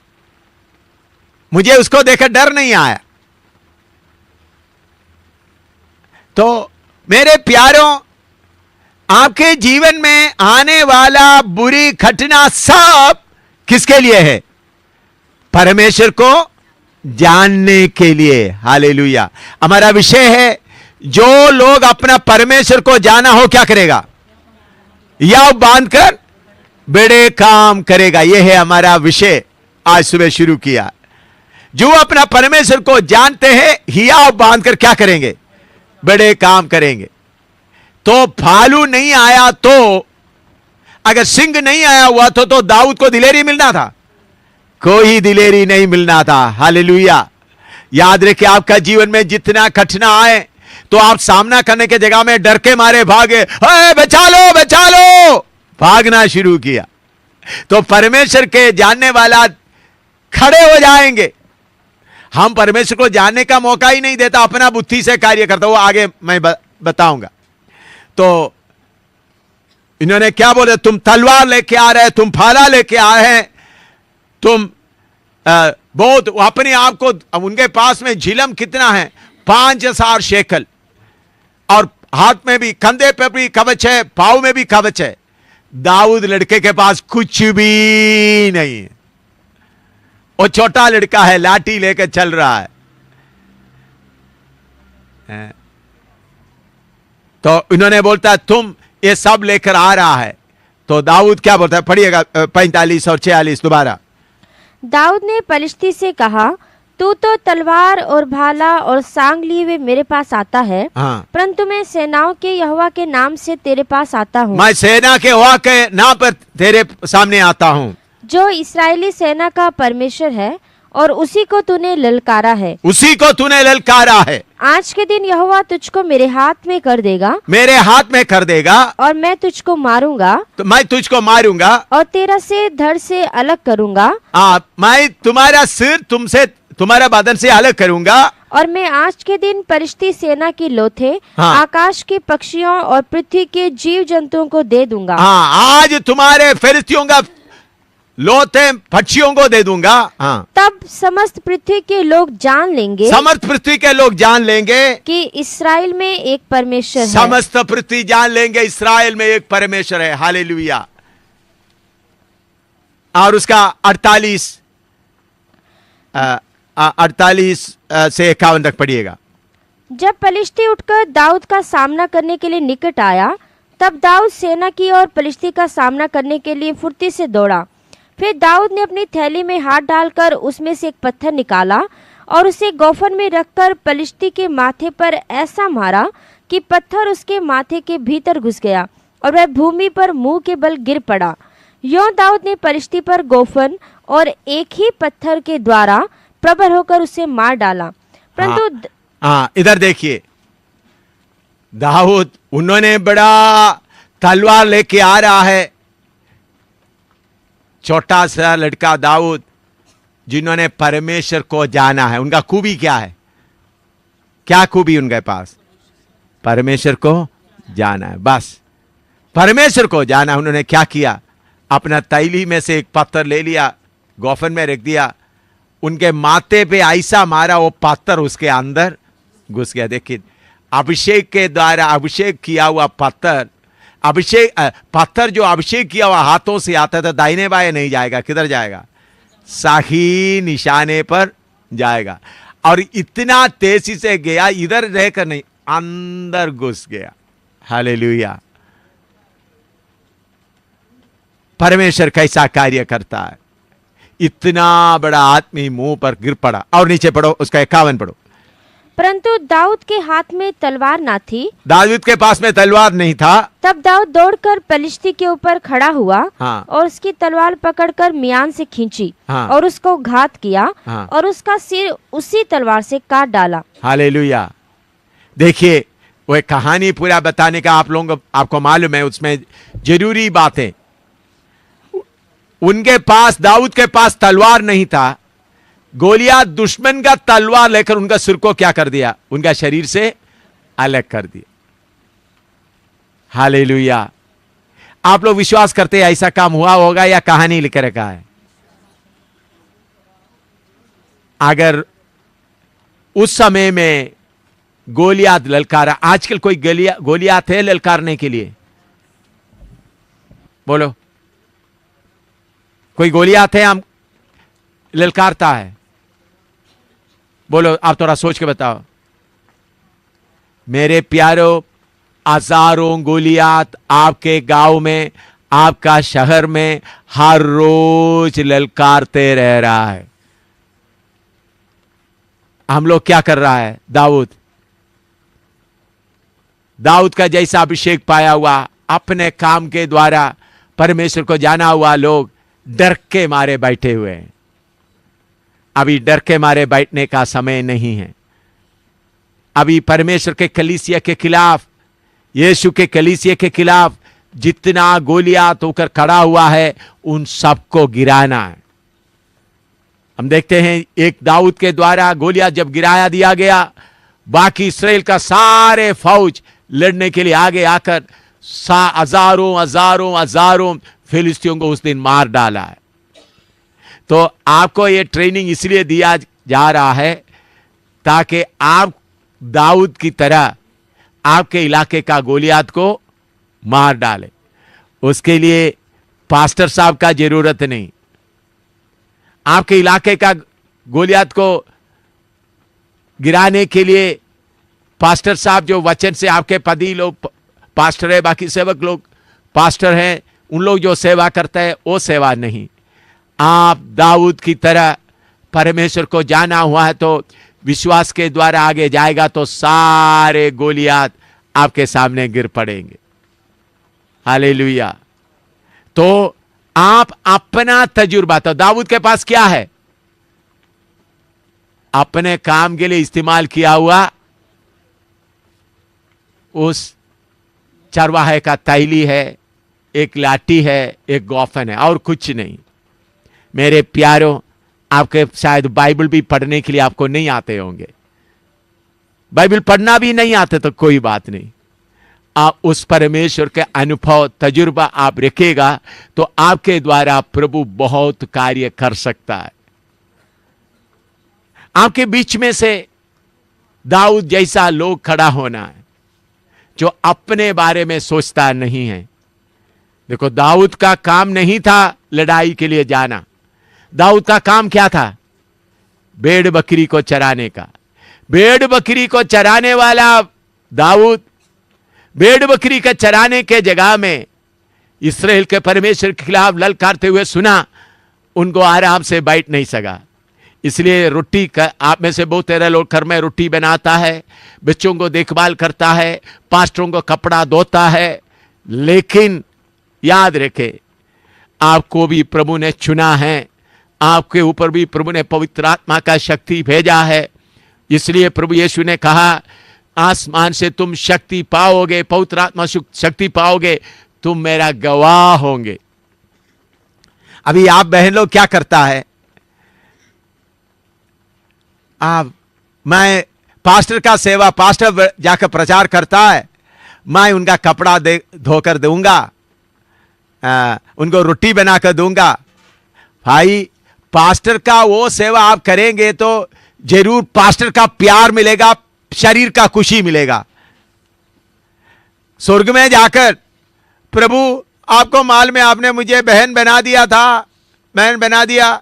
मुझे उसको देखकर डर नहीं आया। तो मेरे प्यारों, आपके जीवन में आने वाला बुरी घटना सब किसके लिए है? परमेश्वर को जानने के लिए। हालेलुया। हमारा विषय है, जो लोग अपना परमेश्वर को जाना हो क्या करेगा? या बांधकर बड़े काम करेगा। यह है हमारा विषय, आज सुबह शुरू किया। जो अपना परमेश्वर को जानते हैं, हियाव बांधकर क्या करेंगे? बड़े काम करेंगे। तो भालू नहीं आया तो, अगर सिंह नहीं आया हुआ तो दाऊद को दिलेरी मिलना था? कोई दिलेरी नहीं मिलना था। हालेलुया। याद रखिए, आपका जीवन में जितना कठिना आए तो आप सामना करने के जगह में डर के मारे भागे, बचा लो बचा लो, भागना शुरू किया तो परमेश्वर के जानने वाला खड़े हो जाएंगे। हम परमेश्वर को जानने का मौका ही नहीं देता, अपना बुद्धि से कार्य करता। वो आगे मैं बताऊंगा। तो इन्होंने क्या बोले? तुम तलवार लेके आ रहे, तुम भाला लेके आ रहे हैं, तुम बहुत अपने आप को, उनके पास में झिलम कितना है? 5000 शेकल, और हाथ में भी, कंधे पे भी कवच है, पांव में भी कवच है। दाऊद लड़के के पास कुछ भी नहीं है। वो छोटा लड़का है, लाठी लेकर चल रहा है। तो इन्होंने बोलता तुम ये सब लेकर आ रहा है। तो दाऊद क्या बोलता है? पढ़िएगा 45 और 46 दोबारा। दाऊद ने पलिश्ती से कहा, तू तो तलवार और भाला और सांग लिए हुए मेरे पास आता है, हाँ। परंतु मैं सेनाओं के यहोवा के नाम से तेरे पास आता हूँ। मैं सेना के यहोवा के नाम पर तेरे सामने आता हूँ, जो इस्राएली सेना का परमेश्वर है, और उसी को तूने ललकारा है। उसी को तूने ललकारा है। आज के दिन यहोवा तुझको मेरे हाथ में कर देगा, मेरे हाथ में कर देगा, और मैं तुझको मारूंगा, तो मैं तुझको मारूंगा, और तेरा सिर धड़ से अलग करूंगा। मैं तुम्हारा सिर तुमसे, तुम्हारा बदन से अलग करूंगा। और मैं आज के दिन परिश्ती सेना की लोथे, हाँ। आकाश के पक्षियों और पृथ्वी के जीव जंतुओं को दे दूंगा। हाँ, आज तुम्हारे फिलिस्तियों का लोथे पक्षियों को दे दूंगा। हाँ। तब समस्त पृथ्वी के लोग जान लेंगे, समस्त पृथ्वी के लोग जान लेंगे कि इस्राएल में एक परमेश्वर है। समस्त पृथ्वी जान लेंगे इस्राएल में एक परमेश्वर है। हालेलुया। और उसका 48 से 51 तक पढ़िएगा। जब पलिश्ती उठकर दाऊद का सामना करने के लिए निकट आया, तब दाऊद सेना की और पलिश्ती का सामना करने के लिए फुर्ती से दौड़ा। फिर दाऊद ने अपनी थैली में हाथ डालकर उसमें से एक पत्थर निकाला और उसे गोफन में रखकर पलिश्ती के माथे पर ऐसा मारा कि पत्थर उसके माथे के भीतर घुस गया और वह भूमि पर मुंह के बल गिर पड़ा। यों दाऊद ने पलिश्ती पर गोफन और एक ही पत्थर के द्वारा प्रबल होकर उसे मार डाला। परंतु इधर देखिए, दाऊद, उन्होंने बड़ा तलवार लेके आ रहा है, छोटा सा लड़का दाऊद, जिन्होंने परमेश्वर को जाना है। उनका खूबी क्या है? क्या खूबी उनके पास? परमेश्वर को जाना है, बस परमेश्वर को जाना। उन्होंने क्या किया? अपना तैली में से एक पत्थर ले लिया, गोफन में रख दिया, उनके माथे पे ऐसा मारा, वो पत्थर उसके अंदर घुस गया। देखिए, अभिषेक के द्वारा अभिषेक किया हुआ पत्थर, पत्थर जो अभिषेक किया हुआ हाथों से आता था, दाहिने बाएं नहीं जाएगा। किधर जाएगा? सही निशाने पर जाएगा। और इतना तेजी से गया, इधर रहकर नहीं, अंदर घुस गया। हालेलुया। परमेश्वर कैसा कार्य करता है। इतना बड़ा आदमी मुंह पर गिर पड़ा। और नीचे पढ़ो, उसका 51 पढ़ो। परंतु दाऊद के हाथ में तलवार ना थी। दाऊद के पास में तलवार नहीं था। तब दाऊद दौड़कर पलिश्ती के ऊपर खड़ा हुआ हाँ। और उसकी तलवार पकड़कर मियान से खींची हाँ। और उसको घात किया हाँ। और उसका सिर उसी तलवार से काट डाला। हालेलुया। देखिए, वो एक कहानी पूरा बताने का आप लोगों को, आपको मालूम है, उसमें जरूरी बातें। उनके पास, दाऊद के पास तलवार नहीं था। गोलियात दुश्मन का तलवार लेकर उनका सिर को क्या कर दिया? उनका शरीर से अलग कर दिया। हालेलुया। आप लोग विश्वास करते हैं ऐसा काम हुआ होगा या कहानी लिख रखा है? अगर उस समय में गोलियात ललकारा, आजकल कोई गोलियात है ललकारने के लिए? बोलो, कोई गोलियात है हम ललकारता है? बोलो, आप थोड़ा सोच के बताओ। मेरे प्यारों, हजारों गोलियात आपके गांव में, आपका शहर में हर रोज ललकारते रह रहा है। हम लोग क्या कर रहा है? दाऊद का जैसा अभिषेक पाया हुआ, अपने काम के द्वारा परमेश्वर को जाना हुआ लोग डर के मारे बैठे हुए हैं। अभी डर के मारे बैठने का समय नहीं है। अभी परमेश्वर के कलीसिया के खिलाफ, यीशु के कलीसिया के खिलाफ जितना गोलियात होकर खड़ा हुआ है, उन सबको गिराना है। हम देखते हैं एक दाऊद के द्वारा गोलियात जब गिराया दिया गया, बाकी इस्राएल का सारे फौज लड़ने के लिए आगे आकर हजारों हजारों हजारों फिलिस्तियों को उस दिन मार डाला है। तो आपको ये ट्रेनिंग इसलिए दिया जा रहा है ताकि आप दाऊद की तरह आपके इलाके का गोलियात को मार डाले। उसके लिए पास्टर साहब का जरूरत नहीं। आपके इलाके का गोलियात को गिराने के लिए पास्टर साहब जो वचन से, आपके पदी लोग पास्टर है, बाकी सेवक लोग पास्टर हैं, उन लोग जो सेवा करते हैं वो सेवा नहीं। आप दाऊद की तरह परमेश्वर को जाना हुआ है तो विश्वास के द्वारा आगे जाएगा तो सारे गोलियात आपके सामने गिर पड़ेंगे। हालेलुया। तो आप अपना तजुर्बा, तो दाऊद के पास क्या है? अपने काम के लिए इस्तेमाल किया हुआ उस चरवाहे का तैली है, एक लाठी है, एक गोफन है, और कुछ नहीं। मेरे प्यारों, आपके शायद बाइबल भी पढ़ने के लिए आपको नहीं आते होंगे। बाइबल पढ़ना भी नहीं आते तो कोई बात नहीं। आप उस परमेश्वर के अनुभव, तजुर्बा आप रखेगा तो आपके द्वारा प्रभु बहुत कार्य कर सकता है। आपके बीच में से दाऊद जैसा लोग खड़ा होना है जो अपने बारे में सोचता नहीं है। देखो, दाऊद का काम नहीं था लड़ाई के लिए जाना। दाऊद का काम क्या था? भेड़ बकरी को चराने का। भेड़ बकरी को चराने वाला दाऊद भेड़ बकरी के चराने के जगह में इस्राएल के परमेश्वर के खिलाफ ललकारते हुए सुना, उनको आराम से बैठ नहीं सका। इसलिए रोटी का, आप में से बहुत तेरे लोग घर में रोटी बनाता है, बच्चों को देखभाल करता है, पास्टरों को कपड़ा धोता है, लेकिन याद रखे आपको भी प्रभु ने चुना है, आपके ऊपर भी प्रभु ने पवित्र आत्मा का शक्ति भेजा है। इसलिए प्रभु यीशु ने कहा, आसमान से तुम शक्ति पाओगे, पवित्र आत्मा शक्ति पाओगे, तुम मेरा गवाह होंगे। अभी आप बहन लोग क्या करता है? मैं पास्टर का सेवा, पास्टर जाकर प्रचार करता है, मैं उनका कपड़ा धोकर दूंगा, उनको रोटी बनाकर दूंगा। भाई, पास्टर का वो सेवा आप करेंगे तो जरूर पास्टर का प्यार मिलेगा, शरीर का खुशी मिलेगा। स्वर्ग में जाकर प्रभु आपको मालूम है, आपने मुझे बहन बना दिया था, बहन बना दिया,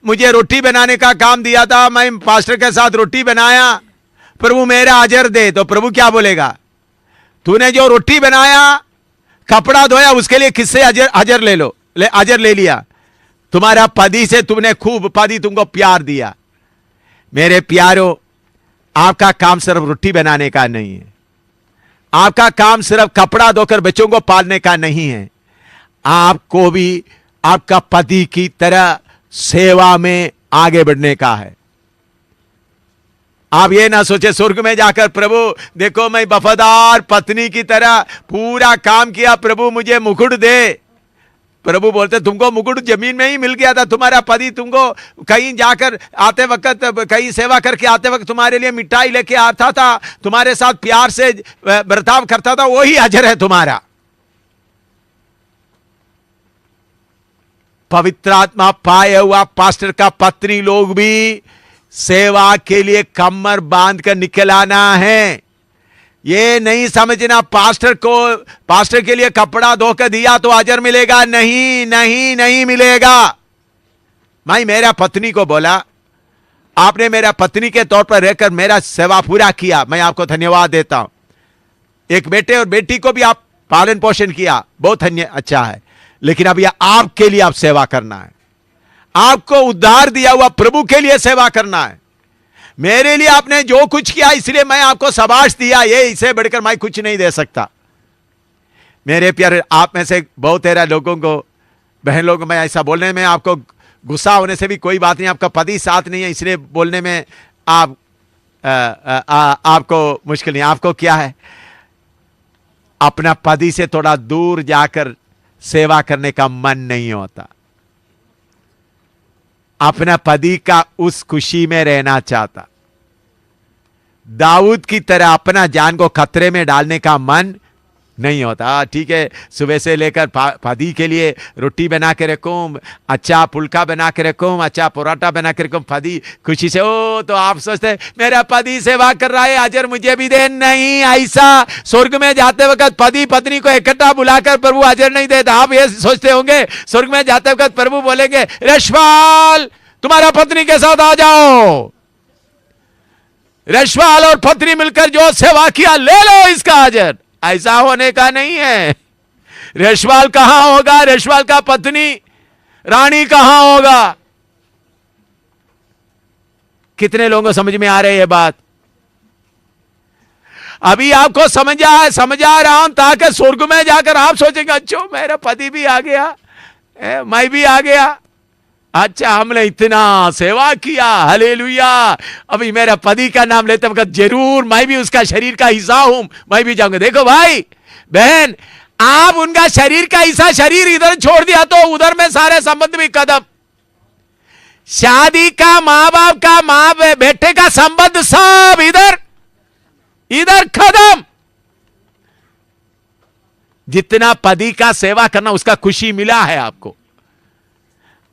मुझे रोटी बनाने का काम दिया था, मैं पास्टर के साथ रोटी बनाया, प्रभु मेरा अजर दे। तो प्रभु क्या बोलेगा? तूने जो रोटी बनाया, कपड़ा धोया, उसके लिए किससे अजर ले लो, अजर ले लिया? तुम्हारा पति से तुमने खूब, पति तुमको प्यार दिया। मेरे प्यारों, आपका काम सिर्फ रोटी बनाने का नहीं है, आपका काम सिर्फ कपड़ा धोकर बच्चों को पालने का नहीं है, आपको भी आपका पति की तरह सेवा में आगे बढ़ने का है। आप ये ना सोचे स्वर्ग में जाकर प्रभु देखो मैं वफादार पत्नी की तरह पूरा काम किया, प्रभु मुझे मुकुट दे। प्रभु बोलते तुमको मुकुट जमीन में ही मिल गया था, तुम्हारा पति तुमको कहीं जाकर आते वक्त, कहीं सेवा करके आते वक्त तुम्हारे लिए मिठाई लेके आता था, तुम्हारे साथ प्यार से बर्ताव करता था, वही अजर है तुम्हारा। पवित्र आत्मा पाए हुआ पास्टर का पत्नी लोग भी सेवा के लिए कमर बांध कर निकल आना है। ये नहीं समझना पास्टर के लिए कपड़ा धोकर दिया तो अजर मिलेगा, नहीं नहीं नहीं मिलेगा। मैं मेरा पत्नी को बोला, आपने मेरा पत्नी के तौर पर रहकर मेरा सेवा पूरा किया, मैं आपको धन्यवाद देता हूं। एक बेटे और बेटी को भी आप पालन पोषण किया, बहुत अच्छा है, लेकिन अब यह आपके लिए आप सेवा करना है, आपको उद्धार दिया हुआ प्रभु के लिए सेवा करना है। मेरे लिए आपने जो कुछ किया इसलिए मैं आपको शाबाश दिया, ये इससे बढ़कर मैं कुछ नहीं दे सकता। मेरे प्यारे, आप में से बहुत तेरा लोगों को, बहन लोगों, मैं ऐसा बोलने में आपको गुस्सा होने से भी कोई बात नहीं, आपका पति साथ नहीं है इसलिए बोलने में आपको मुश्किल नहीं। आपको क्या है, अपना पति से थोड़ा दूर जाकर सेवा करने का मन नहीं होता, अपना पति का उस खुशी में रहना चाहता। दाऊद की तरह अपना जान को खतरे में डालने का मन नहीं होता। ठीक है, सुबह से लेकर पति के लिए रोटी बना के रखूं, अच्छा पुलका बना के रखूं, अच्छा पराठा बना के रखूं, पति खुशी से, ओ तो आप सोचते मेरा पति सेवा कर रहा है, अजर मुझे भी दे। नहीं, ऐसा स्वर्ग में जाते वक्त पति पत्नी को इकट्ठा बुलाकर प्रभु अजर नहीं देता। आप ये सोचते होंगे स्वर्ग में जाते वक्त प्रभु बोलेंगे रशवाल तुम्हारा पत्नी के साथ आ जाओ, रशवाल और पत्नी मिलकर जो सेवा किया ले लो इसका अजर। ऐसा होने का नहीं है। रशवाल कहां होगा, रशवाल का पत्नी रानी कहां होगा। कितने लोगों को समझ में आ रही है बात? अभी आपको समझा रहा हूं ताकि स्वर्ग में जाकर आप सोचेंगे अच्छा मेरा पति भी आ गया, मैं भी आ गया, अच्छा हमने इतना सेवा किया, हालेलुया। अभी मेरा पति का नाम लेते वक्त जरूर मैं भी उसका शरीर का हिस्सा हूं, मैं भी जाऊंगा। देखो भाई बहन, आप उनका शरीर का हिस्सा, शरीर इधर छोड़ दिया तो उधर में सारे संबंध भी कदम। शादी का, मां बाप का, मां बेटे का संबंध सब इधर खत्म। जितना पति का सेवा करना उसका खुशी मिला है आपको,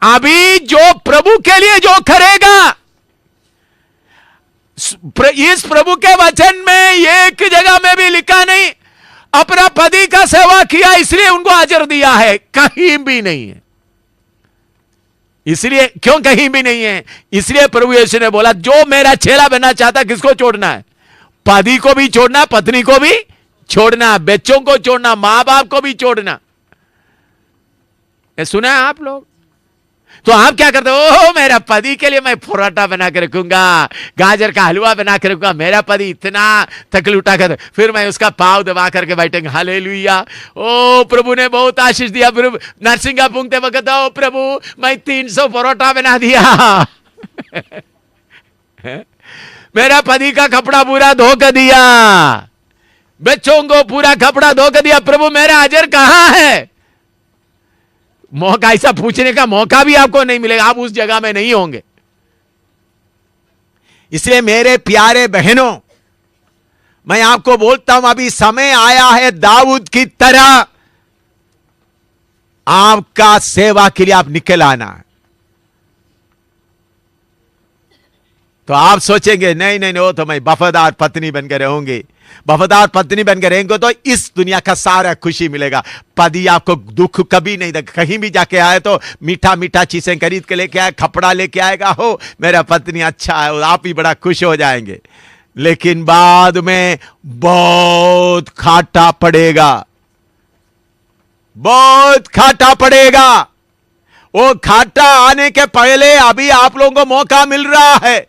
अभी जो प्रभु के लिए जो करेगा, इस प्रभु के वचन में एक जगह में भी लिखा नहीं अपना पति का सेवा किया इसलिए उनको अजर दिया है, कहीं भी नहीं है। इसलिए क्यों कहीं भी नहीं है? इसलिए प्रभु यीशु ने बोला जो मेरा चेला बनना चाहता किसको छोड़ना है? पति को भी छोड़ना, पत्नी को भी छोड़ना, बच्चों को छोड़ना, मां बाप को भी छोड़ना। सुना है आप लोग? तो आप क्या करते हो? ओह मेरा पति के लिए मैं पराठा बना के रखूंगा, गाजर का हलवा बना के रखूंगा, मेरा पति इतना तकलीफ कर, फिर मैं उसका पाव दबा करके बैठेंगे, हालेलुया। ओ प्रभु ने बहुत आशीष दिया। प्रभु नरसिंगा पूंगते वक्त, ओ प्रभु मैं 300 पराठा बना दिया मेरा पति का कपड़ा पूरा धो कर दिया, बच्चों को पूरा कपड़ा धो कर दिया, प्रभु मेरा अजर कहां है? मौका, ऐसा पूछने का मौका भी आपको नहीं मिलेगा, आप उस जगह में नहीं होंगे। इसलिए मेरे प्यारे बहनों, मैं आपको बोलता हूं अभी समय आया है दाऊद की तरह आपका सेवा के लिए आप निकल आना है। तो आप सोचेंगे नहीं नहीं वो तो मैं वफादार पत्नी बनकर रहूंगी, वफादार पत्नी बनकर रहेंगे तो इस दुनिया का सारा खुशी मिलेगा। पति आपको दुख कभी नहीं देगा। कहीं भी जाके आए तो मीठा मीठा चीजें खरीद के लेके आए, कपड़ा लेके आएगा, हो मेरा पत्नी अच्छा है, आप ही बड़ा खुश हो जाएंगे। लेकिन बाद में बहुत खाटा पड़ेगा, बहुत खाटा पड़ेगा। वो खाटा आने के पहले अभी आप लोगों को मौका मिल रहा है।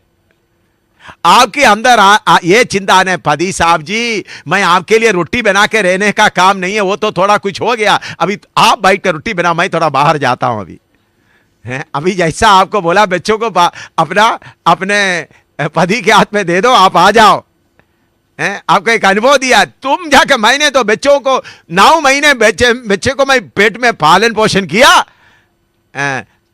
आपके अंदर ये चिंता आने, पदी साहब जी मैं आपके लिए रोटी बना के रहने का काम नहीं है, वो तो थोड़ा कुछ हो गया, अभी आप बैठ कर रोटी बना, मैं थोड़ा बाहर जाता हूं अभी। है अभी जैसा आपको बोला बच्चों को अपने पति के हाथ में दे दो, आप आ जाओ। आपको एक अनुभव दिया, तुम जाकर, मैंने तो बच्चों को 9 महीने बच्चे को मैं पेट में पालन पोषण किया,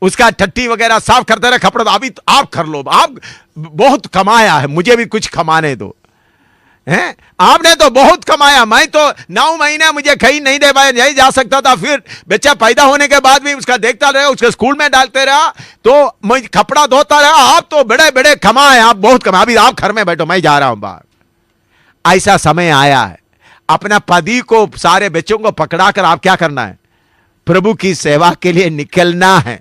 उसका टट्टी वगैरह साफ करते रहे, कपड़े, अभी तो आप कर लो, आप बहुत कमाया है, मुझे भी कुछ कमाने दो। हैं आपने तो बहुत कमाया, मैं तो 9 महीने मुझे कहीं नहीं दे पाया, नहीं जा सकता था, फिर बच्चा पैदा होने के बाद भी उसका देखता रहा, उसके स्कूल में डालते रहा, तो मैं कपड़ा धोता रहा, आप तो बड़े बड़े कमाए, आप बहुत कमाए, अभी आप घर में बैठो, मैं जा रहा हूं बाहर। ऐसा समय आया है, अपना पति को, सारे बच्चों को पकड़ाकर आप क्या करना है, प्रभु की सेवा के लिए निकलना है।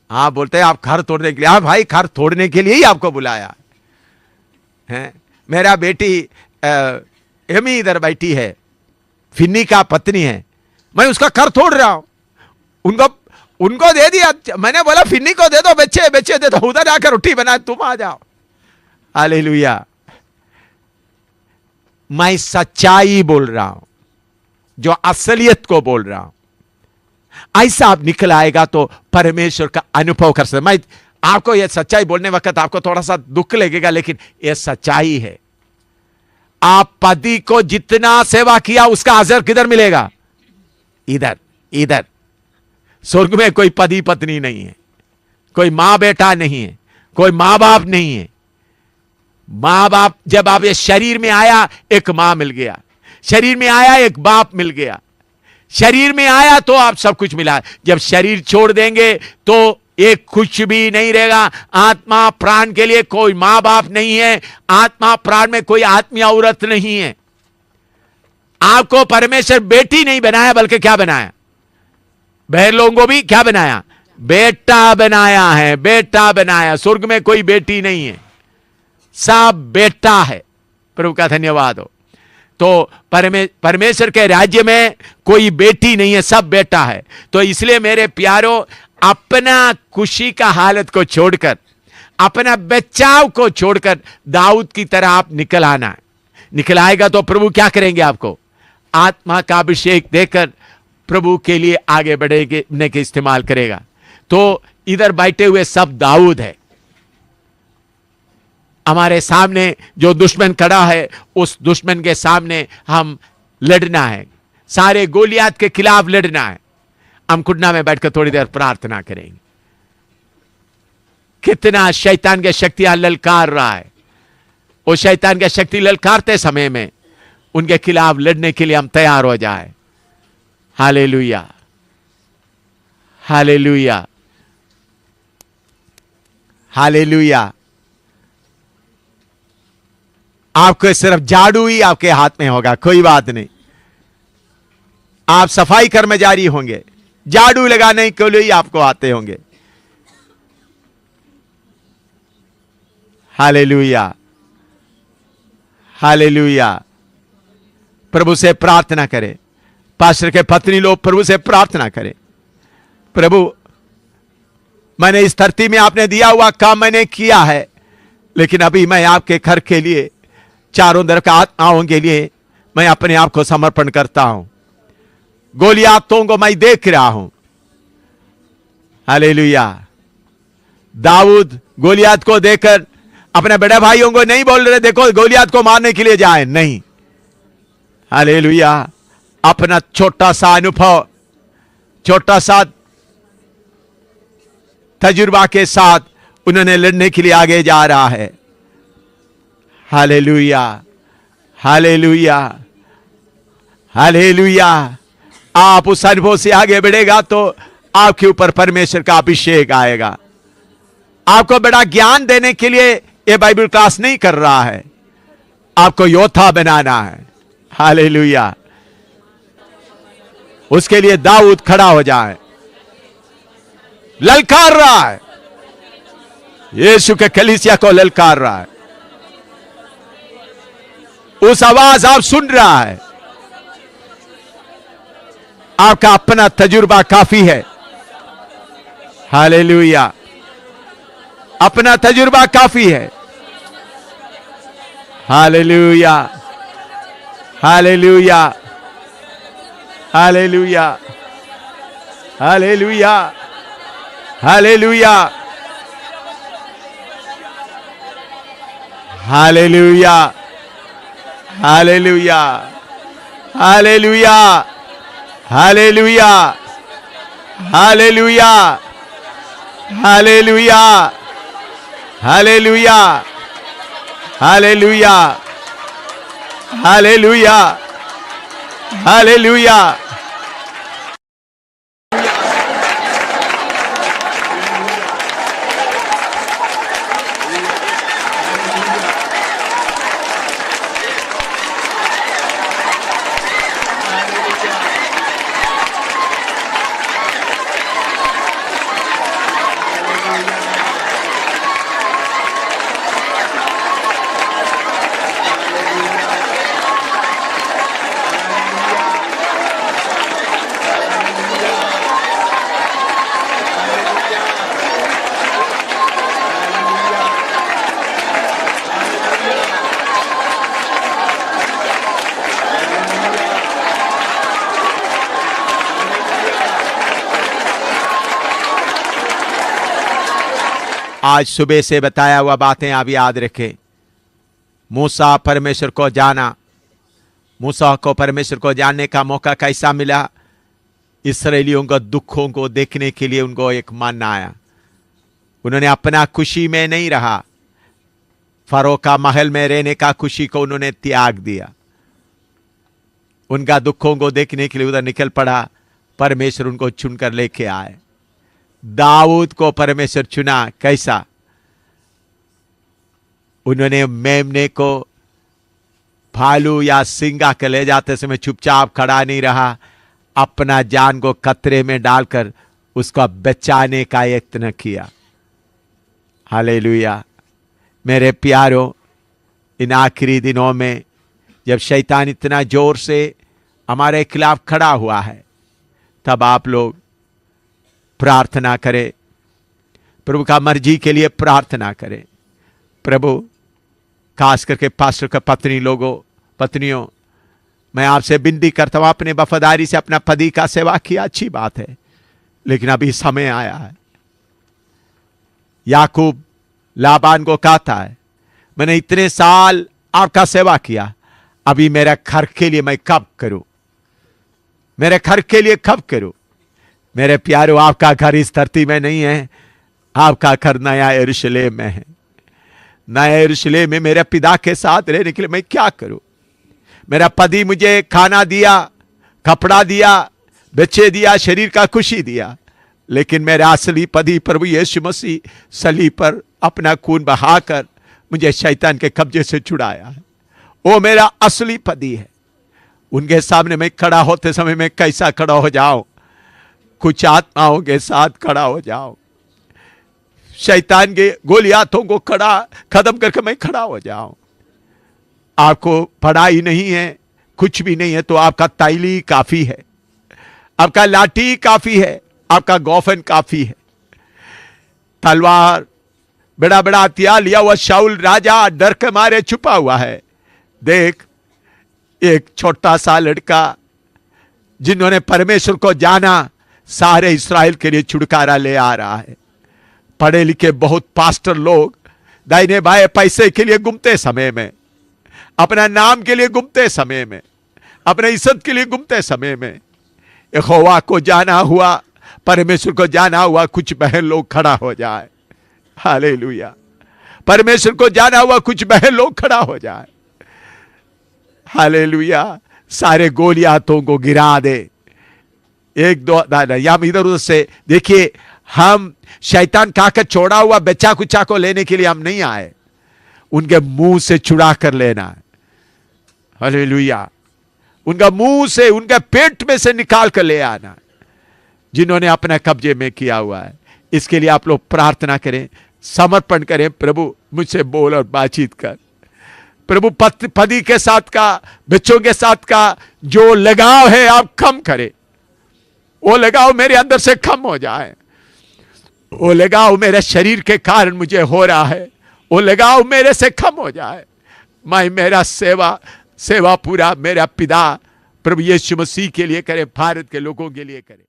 आप बोलते हैं आप घर तोड़ने के लिए, हाँ भाई घर तोड़ने के लिए ही आपको बुलाया है। मेरा बेटी एमी इधर बैठी है, फिन्नी का पत्नी है, मैं उसका घर तोड़ रहा हूं, उनको दे दिया, मैंने बोला फिन्नी को दे दो, बच्चे दे दो, उधर आकर रोटी बना, तुम आ जाओ। हालेलुया। मैं सच्चाई बोल रहा हूं, जो असलियत को बोल रहा हूं। ऐसा आप निकल आएगा तो परमेश्वर का अनुभव कर सकते। मैं आपको यह सच्चाई बोलने वक्त आपको थोड़ा सा दुख लगेगा, लेकिन यह सच्चाई है। आप पति को जितना सेवा किया उसका असर किधर मिलेगा, इधर। स्वर्ग में कोई पति पत्नी नहीं है, कोई मां बेटा नहीं है, कोई मां बाप नहीं है। मां बाप, जब आप ये शरीर में आया एक मां मिल गया, शरीर में आया एक बाप मिल गया, शरीर में आया तो आप सब कुछ मिला। जब शरीर छोड़ देंगे तो एक कुछ भी नहीं रहेगा। आत्मा प्राण के लिए कोई मां बाप नहीं है, आत्मा प्राण में कोई आत्मीय औरत नहीं है। आपको परमेश्वर बेटी नहीं बनाया, बल्कि क्या बनाया, बहन लोगों को भी क्या बनाया, बेटा बनाया है, बेटा बनाया। स्वर्ग में कोई बेटी नहीं है, सब बेटा है। प्रभु का धन्यवाद हो। तो परमेश्वर के राज्य में कोई बेटी नहीं है, सब बेटा है। तो इसलिए मेरे प्यारों, अपना खुशी का हालत को छोड़कर, अपना बचाव को छोड़कर दाऊद की तरह आप निकल आना है। निकल आएगा तो प्रभु क्या करेंगे, आपको आत्मा का अभिषेक देकर प्रभु के लिए आगे बढ़ने के इस्तेमाल करेगा। तो इधर बैठे हुए सब दाऊद है। हमारे सामने जो दुश्मन खड़ा है, उस दुश्मन के सामने हम लड़ना है, सारे गोलियात के खिलाफ लड़ना है। हम घुटना में बैठकर थोड़ी देर प्रार्थना करेंगे। कितना शैतान की शक्तियां ललकार रहा है, वो शैतान की शक्ति ललकारते समय में उनके खिलाफ लड़ने के लिए हम तैयार हो जाए। Hallelujah, hallelujah, hallelujah. आपको सिर्फ झाड़ू ही आपके हाथ में होगा, कोई बात नहीं। आप सफाई कर्मचारी होंगे, झाड़ू लगाने के लिए ही आपको आते होंगे। Hallelujah, hallelujah. प्रभु से प्रार्थना करें। पास्टर के पत्नी लोग प्रभु से प्रार्थना करें, प्रभु मैंने इस धरती में आपने दिया हुआ काम मैंने किया है, लेकिन अभी मैं आपके घर के लिए, चारों तरफ का आत्माओं के लिए मैं अपने आप को समर्पण करता हूं। गोलियातों को मैं देख रहा हूं। हालेलुया। दाऊद गोलियात को देखकर अपने बड़े भाइयों को नहीं बोल रहे देखो गोलियात को मारने के लिए जाए, नहीं। हालेलुया। अपना छोटा सा अनुभव, छोटा सा तजुर्बा के साथ उन्होंने लड़ने के लिए आगे जा रहा है। Hallelujah, hallelujah, hallelujah. आप उस अनुभव से आगे बढ़ेगा तो आपके ऊपर परमेश्वर का अभिषेक आएगा। आपको बड़ा ज्ञान देने के लिए यह बाइबल क्लास नहीं कर रहा है, आपको योद्धा बनाना है। हालेलुया। उसके लिए दाऊद खड़ा हो जाए, ललकार रहा है, यीशु के कलीसिया को ललकार रहा है। उस आवाज आप सुन रहा है। आपका अपना तजुर्बा काफी है। हालेलुया। अपना तजुर्बा काफी है। Hallelujah, hallelujah, hallelujah, hallelujah, hallelujah, hallelujah, hallelujah, hallelujah, hallelujah, hallelujah, hallelujah, hallelujah, hallelujah, hallelujah, hallelujah. आज सुबह से बताया हुआ बातें आप याद रखें। मूसा परमेश्वर को जाना, मूसा को परमेश्वर को जानने का मौका कैसा मिला? इस्राएलियों को दुखों को देखने के लिए उनको एक मन आया। उन्होंने अपना खुशी में नहीं रहा, फरो का महल में रहने का खुशी को उन्होंने त्याग दिया। उनका दुखों को देखने के लिए उधर निकल पड़ा। परमेश्वर उनको चुनकर लेके आए। दाऊद को परमेश्वर चुना, कैसा? उन्होंने मेमने को भालू या सिंगा के ले जाते समय चुपचाप खड़ा नहीं रहा, अपना जान को खतरे में डालकर उसको बचाने का यत्न किया। हालेलुया। मेरे प्यारों, इन आखिरी दिनों में जब शैतान इतना जोर से हमारे खिलाफ खड़ा हुआ है, तब आप लोग प्रार्थना करें, प्रभु का मर्जी के लिए प्रार्थना करें। प्रभु, खास करके पास्टर का पत्नियों, मैं आपसे विनती करता हूं, अपने वफादारी से अपना पति का सेवा किया, अच्छी बात है, लेकिन अभी समय आया है। याकूब लाबान को कहता है, मैंने इतने साल आपका सेवा किया, अभी मेरे घर के लिए मैं कब करूं? मेरे घर के लिए कब करूं? मेरे प्यारों, आपका घर इस धरती में नहीं है, आपका घर नया यरूशलेम में है। नया यरूशलेम में मेरे पिता के साथ रहने के लिए मैं क्या करूं? मेरा पति मुझे खाना दिया, कपड़ा दिया, बच्चे दिया, शरीर का खुशी दिया, लेकिन मेरा असली पति प्रभु यीशु मसीह सलीब पर अपना खून बहाकर मुझे शैतान के कब्जे से छुड़ाया है। वो मेरा असली पति है। उनके सामने मैं खड़ा होते समय मैं कैसा खड़ा हो जाऊं? कुछ आत्माओं के साथ खड़ा हो जाऊं, शैतान के गोलियातों को खत्म करके मैं खड़ा हो जाऊं। आपको पढ़ाई नहीं है, कुछ भी नहीं है, तो आपका तैली काफी है, आपका लाठी काफी है, आपका गोफन काफी है। तलवार, बड़ा बड़ा हथियार लिया हुआ शाऊल राजा डर के मारे छुपा हुआ है। देख, एक छोटा सा लड़का जिन्होंने परमेश्वर को जाना, सारे इस्राएल के लिए छुटकारा ले आ रहा है। पढ़े लिखे बहुत पास्टर लोग दाहिने बाएं पैसे के लिए घूमते समय में, अपना नाम के लिए घूमते समय में, अपने इज्जत के लिए घूमते समय में, यहोवा को जाना हुआ, परमेश्वर को जाना हुआ कुछ बहन लोग खड़ा हो जाए। हालेलुया। परमेश्वर को जाना हुआ कुछ बहन लोग खड़ा हो जाए। हालेलुया। सारे गोलियातों को गिरा दे। एक दो या इधर उधर से देखिए, हम शैतान खाकर छोड़ा हुआ बच्चा कुच्चा को लेने के लिए हम नहीं आए, उनके मुंह से छुड़ा कर लेना है। हालेलुया। उनका मुंह से, उनके पेट में से निकाल कर ले आना, जिन्होंने अपने कब्जे में किया हुआ है। इसके लिए आप लोग प्रार्थना करें, समर्पण करें। प्रभु, मुझसे बोल और बातचीत कर। प्रभु, पति के साथ का, बच्चों के साथ का जो लगाव है आप कम करें। वो लगाव मेरे अंदर से कम हो जाए। वो लगाव मेरे शरीर के कारण मुझे हो रहा है, वो लगाव मेरे से कम हो जाए। मैं मेरा सेवा पूरा मेरा पिता प्रभु यीशु मसीह के लिए करे, भारत के लोगों के लिए करे।